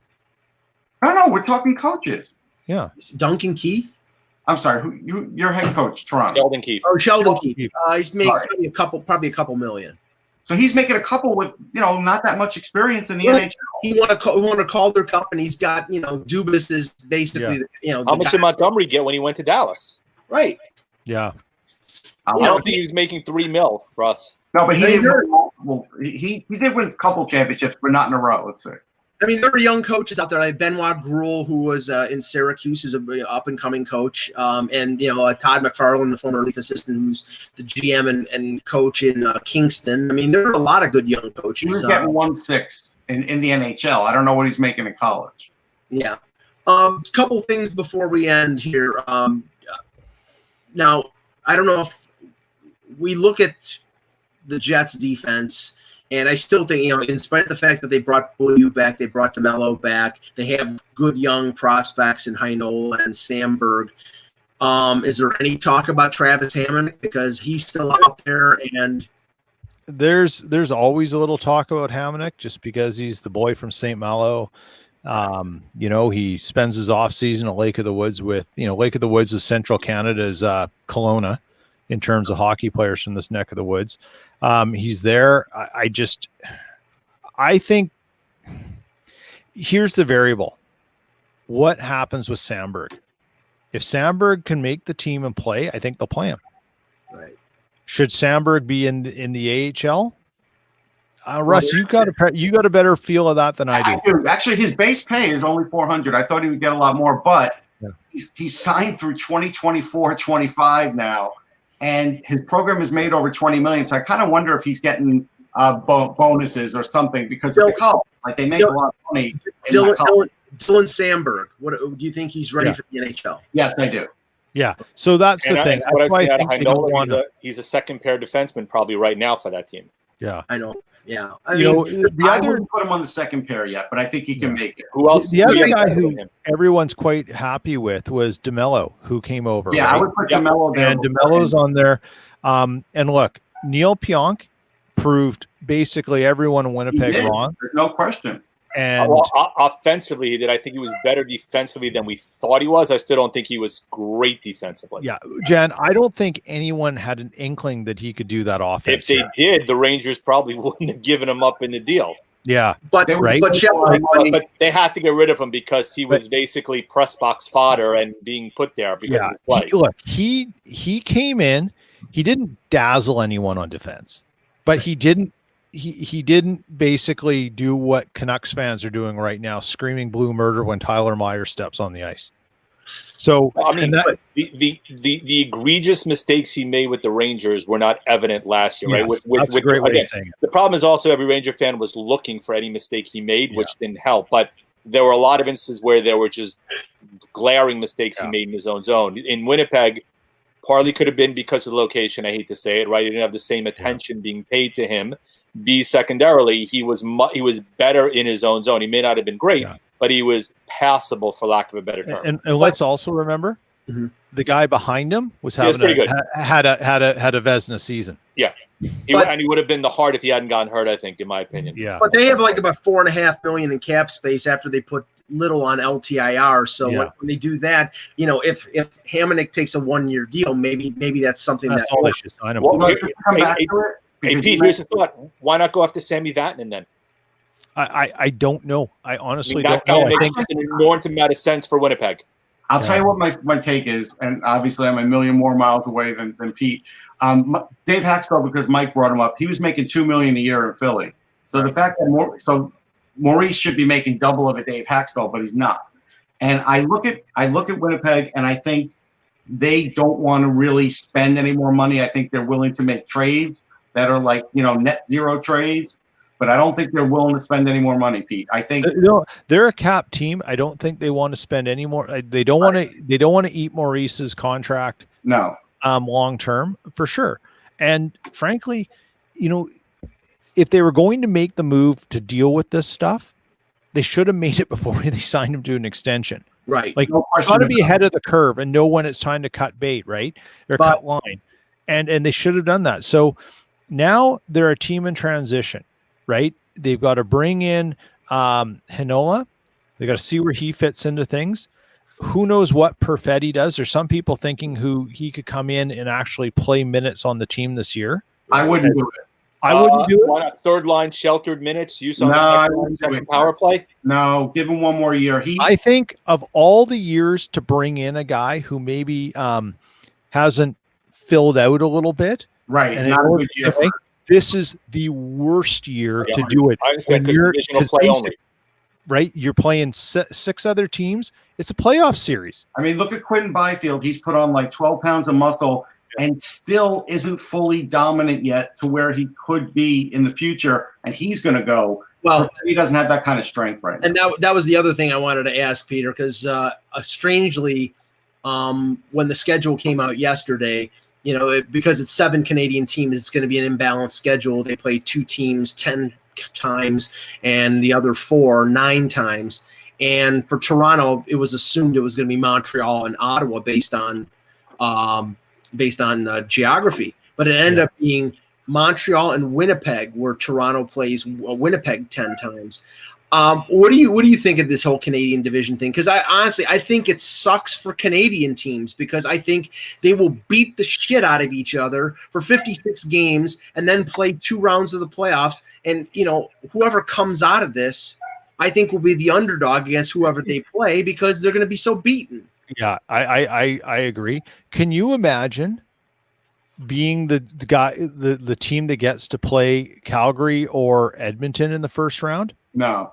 No, we're talking coaches. Yeah, Duncan Keith. I'm sorry, your head coach, Toronto. Sheldon Keefe. Oh, Sheldon Keefe. He's making probably a couple million. So he's making a couple with, not that much experience in the NHL. He won a Calder Cup, and he's got, Dubas is basically, How much did Montgomery get when he went to Dallas? Right. Yeah. I don't think he was making $3 million, Russ. No, but he did win a couple championships, but not in a row, let's say. I mean, there are young coaches out there like Benoit Gruel, who was in Syracuse, who's an up-and-coming coach, and Todd McFarland, the former relief assistant, who's the GM and coach in Kingston. I mean, there are a lot of good young coaches. He's getting 1.6 in the NHL. I don't know what he's making in college. Yeah. A couple things before we end here. Now, I don't know if we look at the Jets' defense. And I still think, in spite of the fact that they brought Beaulieu back, they brought DeMello back, they have good young prospects in Heinola and Samberg. Is there any talk about Travis Hammond, because he's still out there? And there's always a little talk about Hamonic, just because he's the boy from St. Malo. He spends his off season at Lake of the Woods with, Lake of the Woods is Central Canada's Kelowna in terms of hockey players from this neck of the woods. He's there. I think here's the variable. What happens with Samberg? If Samberg can make the team and play, I think they'll play him. Right. Should Samberg be in the AHL? Russ, you got a better feel of that than I do. Actually, his base pay is only $400. I thought he would get a lot more, but he's signed through 2024-25 now. And his program is made over $20 million. So I kind of wonder if he's getting bonuses or something, because of the college. Like, they make a lot of money. Dylan Samberg, what do you think he's ready for the NHL? Yes, I do. Yeah. So that's the thing. That's why I think he's a second pair defenseman probably right now for that team. Yeah. I know. Yeah. I wouldn't put him on the second pair yet, but I think he can make it. Who else? The other guy who everyone's quite happy with was DeMello, who came over. Yeah, right? I would put DeMello there. And DeMello's on there. And look, Neil Pionk proved basically everyone in Winnipeg wrong. There's no question. And offensively, he did. I think he was better defensively than we thought he was. I still don't think he was great defensively. Yeah, Jen, I don't think anyone had an inkling that he could do that offense. If they did, the Rangers probably wouldn't have given him up in the deal. Yeah, but they had to get rid of him because he was basically press box fodder and being put there because of his play. Look, he came in. He didn't dazzle anyone on defense, but he didn't basically do what Canucks fans are doing right now, screaming blue murder when Tyler Myers steps on the ice. So I mean, the egregious mistakes he made with the Rangers were not evident last year, right? That's a great way of saying it. The problem is also every Ranger fan was looking for any mistake he made, which didn't help. But there were a lot of instances where there were just glaring mistakes he made in his own zone. In Winnipeg, partly could have been because of the location. I hate to say it, right? He didn't have the same attention being paid to him. B, secondarily, he was better in his own zone. He may not have been great, but he was passable, for lack of a better term. And let's also remember, the guy behind him was having had a Vezina season. Yeah, and he would have been the heart if he hadn't gotten hurt, I think, in my opinion. Yeah, but they have like about $4.5 million in cap space after they put little on LTIR. So when they do that, if Hamonic takes a 1-year deal, maybe that's something that's all they should sign him. Hey, Pete, here's a thought. Why not go after Sammy Vatanen then? I don't know. I honestly don't know. I think it's an enormous amount of sense for Winnipeg. I'll tell you what my take is, and obviously I'm a million more miles away than Pete. Dave Haxtell, because Mike brought him up, he was making $2 million a year in Philly. So the fact that Maurice should be making double of a Dave Haxtell, but he's not. And I look at Winnipeg, and I think they don't want to really spend any more money. I think they're willing to make trades that are like, net zero trades, but I don't think they're willing to spend any more money, Pete. I think they're a cap team. I don't think they want to spend any more. They don't want to. They don't want to eat Maurice's contract. No, long term for sure. And frankly, if they were going to make the move to deal with this stuff, they should have made it before they signed him to an extension. Right. Like, got to be ahead of the curve and know when it's time to cut bait, right? Or cut line. And they should have done that. So now they're a team in transition, right? They've got to bring in Heinola. They got to see where he fits into things. Who knows what Perfetti does? There's some people thinking he could come in and actually play minutes on the team this year. I wouldn't do it. I wouldn't do it. Why not third line sheltered minutes? Use on the second power play? No, give him one more year. I think of all the years to bring in a guy who maybe hasn't filled out a little bit. Right. And not a good year. This is the worst year to do it. I understand because play only. Right? You're playing 6 other teams. It's a playoff series. I mean, look at Quentin Byfield. He's put on like 12 pounds of muscle and still isn't fully dominant yet to where he could be in the future, and he's going to go. Well, he doesn't have that kind of strength right now. And that was the other thing I wanted to ask, Peter, because strangely, when the schedule came out yesterday, because it's 7 Canadian teams, it's going to be an imbalanced schedule. They play 2 teams 10 times and the other 4 9 times. And for Toronto, it was assumed it was going to be Montreal and Ottawa based on geography, but it ended up being Montreal and Winnipeg, where Toronto plays Winnipeg 10 times. What do you think of this whole Canadian division thing? Because I think it sucks for Canadian teams, because I think they will beat the shit out of each other for 56 games and then play 2 rounds of the playoffs. And whoever comes out of this, I think, will be the underdog against whoever they play, because they're going to be so beaten. Yeah, I agree. Can you imagine being the team that gets to play Calgary or Edmonton in the first round? No.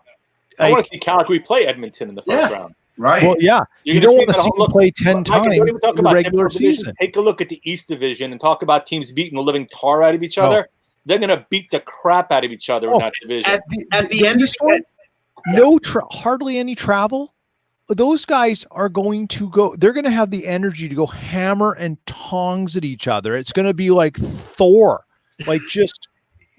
I want to see Calgary play Edmonton in the first round. Right. Well, yeah. You don't want to see them play 10 times in the regular season. Take a look at the East Division and talk about teams beating the living tar out of each other. They're going to beat the crap out of each other in that division. At the end of hardly any travel. Those guys are going to go. They're going to have the energy to go hammer and tongs at each other. It's going to be like Thor.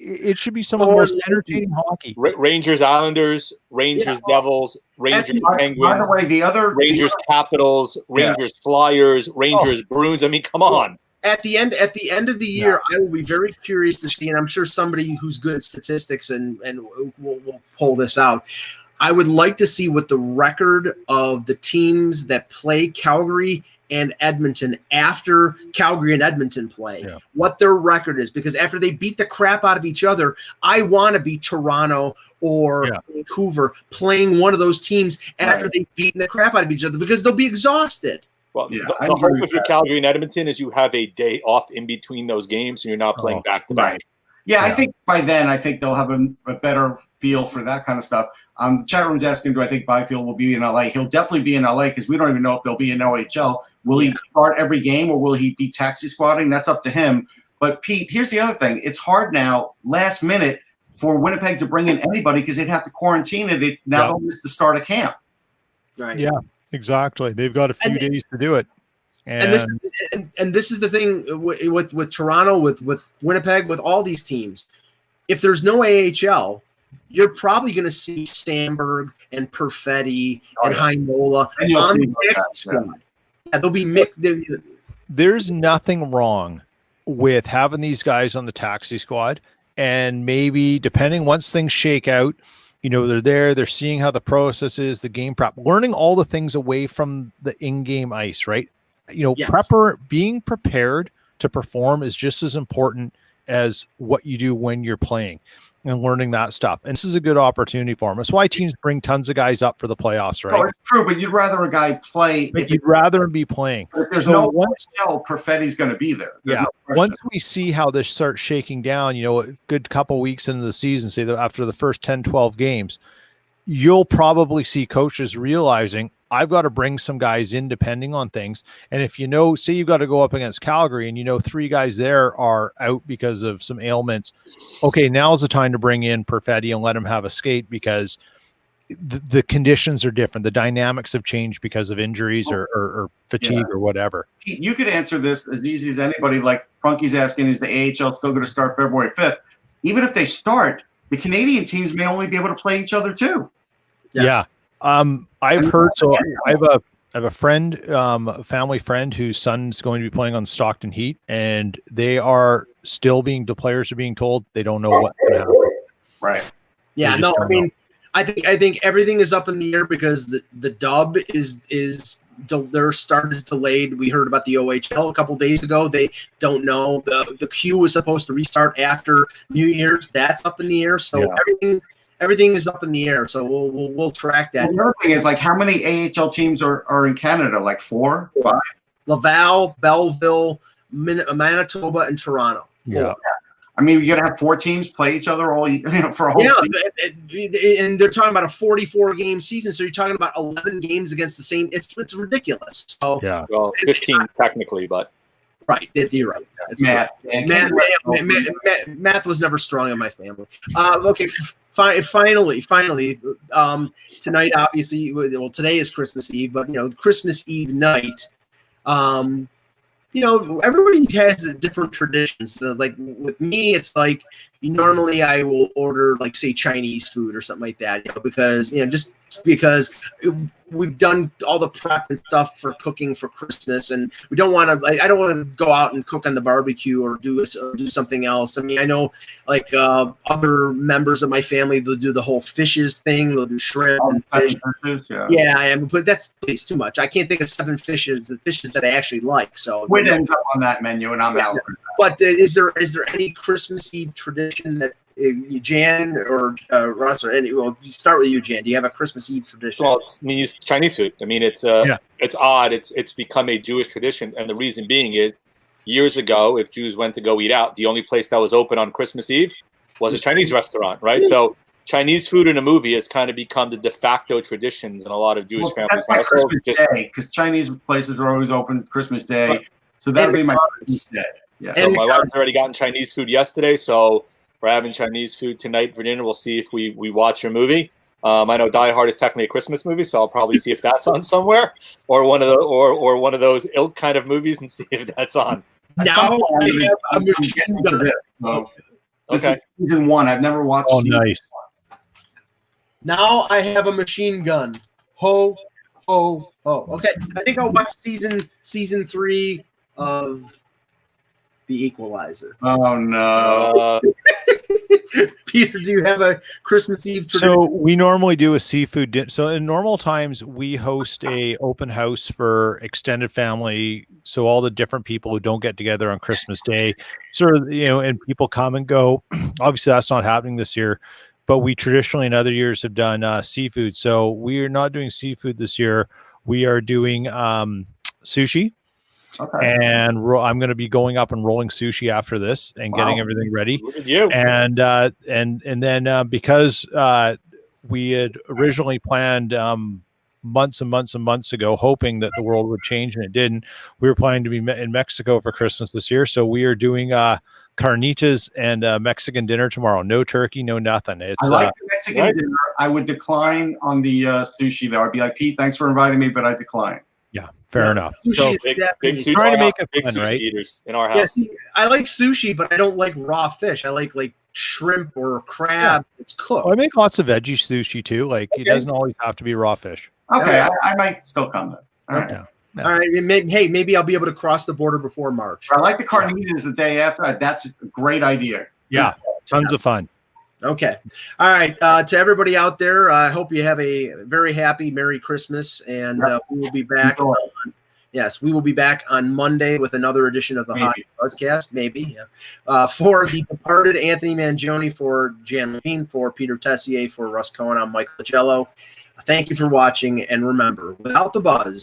It should be some of the most entertaining hockey. Rangers, Islanders, Rangers, Devils, Rangers, Penguins. By the way, Rangers, Capitals, Rangers, Flyers, Rangers, Bruins. I mean, come on. At the end of the year, I will be very curious to see, and I'm sure somebody who's good at statistics and will pull this out. I would like to see what the record of the teams that play Calgary and Edmonton after Calgary and Edmonton play, what their record is, because after they beat the crap out of each other, I want to be Toronto or Vancouver playing one of those teams after they've beaten the crap out of each other, because they'll be exhausted. Well, the hope with Calgary and Edmonton is you have a day off in between those games, and you're not playing back to back. Yeah, I think by then, I think they'll have a better feel for that kind of stuff. The chat room's asking, do I think Byfield will be in LA? He'll definitely be in LA because we don't even know if they'll be in OHL. Will he start every game or will he be taxi squatting? That's up to him. But Pete, here's the other thing. It's hard now, last minute, for Winnipeg to bring in anybody because they'd have to quarantine it. Now they'll miss the start of camp. Right. Yeah, exactly. They've got a few days to do it. And this is the thing with Toronto, with Winnipeg, with all these teams. If there's no AHL, you're probably going to see Sandberg and Perfetti and Heinola on the next squad. Yeah, they'll be mixed. There's nothing wrong with having these guys on the taxi squad, and maybe depending once things shake out, they're seeing how the process is, the game prep, learning all the things away from the in-game ice, right? Being prepared to perform is just as important as what you do when you're playing and learning that stuff. And this is a good opportunity for them. That's why teams bring tons of guys up for the playoffs, right? Oh, it's true, but you'd rather a guy play. But you'd rather him be playing. If there's no Perfetti's going to be there. Once we see how this starts shaking down, a good couple weeks into the season, say that after the first 10, 12 games, you'll probably see coaches realizing I've got to bring some guys in depending on things. And if say you've got to go up against Calgary and 3 guys there are out because of some ailments, okay, now's the time to bring in Perfetti and let him have a skate because the conditions are different. The dynamics have changed because of injuries or fatigue or whatever. You could answer this as easy as anybody. Like Funky's asking, is the AHL still going to start February 5th? Even if they start, the Canadian teams may only be able to play each other too. Yeah. I've heard, so I have a friend, a family friend whose son's going to be playing on Stockton Heat, and they are still the players are being told they don't know what's going to happen. Right. Yeah, no, I think everything is up in the air because the dub is their start is delayed. We heard about the OHL a couple days ago. They don't know. The Q was supposed to restart after New Year's. That's up in the air. So everything is up in the air, so we'll track that. Well, the other thing is, like, how many AHL teams are in Canada? Like 4, 5? Laval, Belleville, Manitoba, and Toronto. 4. Yeah. I mean, you're gonna have 4 teams play each other all for a whole season. And they're talking about a 44-game season, so you're talking about 11 games against the same. It's ridiculous. So well, 15 technically, but. Right, you're right. Math was never strong in my family. Okay, finally, tonight, obviously, today is Christmas Eve, but Christmas Eve night, everybody has different traditions. So, like with me, it's like normally I will order, like, say, Chinese food or something like that, because just because we've done all the prep and stuff for cooking for Christmas, and we don't want to. I don't want to go out and cook on the barbecue or do something else. I mean, I know, like, other members of my family, they'll do the whole fishes thing. They'll do shrimp and fish. But that's too much. I can't think of 7 fishes, the fishes that I actually like. So Quinn ends up on that menu, and I'm out. But is there any Christmas Eve tradition that Jan or Russ or you start with you, Jan? Do you have a Christmas Eve tradition? Well, use Chinese food. I mean, it's odd. It's become a Jewish tradition, and the reason being is years ago, if Jews went to go eat out, the only place that was open on Christmas Eve was a Chinese restaurant, right? So Chinese food in a movie has kind of become the de facto traditions in a lot of Jewish families. That's my Christmas Day, because Chinese places are always open Christmas Day, so that would be my Christmas Day. Yeah. So my wife's already gotten Chinese food yesterday, so we're having Chinese food tonight for dinner. We'll see if we watch a movie. I know Die Hard is technically a Christmas movie, so I'll probably see if that's on somewhere, or one of those ilk kind of movies, and see if that's on. Now this is season 1. I've never watched. Oh, nice. Now I have a machine gun. Ho, ho, ho. Okay, I think I'll watch season 3 of The Equalizer. Oh no. Peter, do you have a Christmas Eve tradition? So we normally do a seafood dinner. So in normal times, we host a open house for extended family. So all the different people who don't get together on Christmas Day, sort of, and people come and go. Obviously, that's not happening this year, but we traditionally in other years have done seafood. So we are not doing seafood this year. We are doing sushi. Okay. And I'm going to be going up and rolling sushi after this and getting everything ready. Look at you. And then because we had originally planned months and months and months ago, hoping that the world would change, and it didn't. We were planning to be in Mexico for Christmas this year, so we are doing carnitas and Mexican dinner tomorrow. No turkey, no nothing. I like the Mexican dinner. I would decline on the sushi, though. I'd be like, Pete, thanks for inviting me, but I decline. Yeah, fair enough. So big sushi, trying to make it big fun, sushi right? eaters in our house. Yeah, see, I like sushi, but I don't like raw fish. I like shrimp or crab. Yeah. It's cooked. Well, I make lots of veggie sushi too. Like it doesn't always have to be raw fish. Okay, I might still come then. All right. Yeah. All right. Maybe I'll be able to cross the border before March. I like the carnitas the day after. That's a great idea. Yeah, tons of fun. Okay. All right. To everybody out there, I hope you have a very happy Merry Christmas, and we will be back. We will be back on Monday with another edition of the HockeyBuzzcast. Maybe. Yeah. For the departed Anthony Mangione, for Jan Levine, for Peter Tessier, for Russ Cohen, I'm Mike Lagello. Thank you for watching, and remember, without the buzz,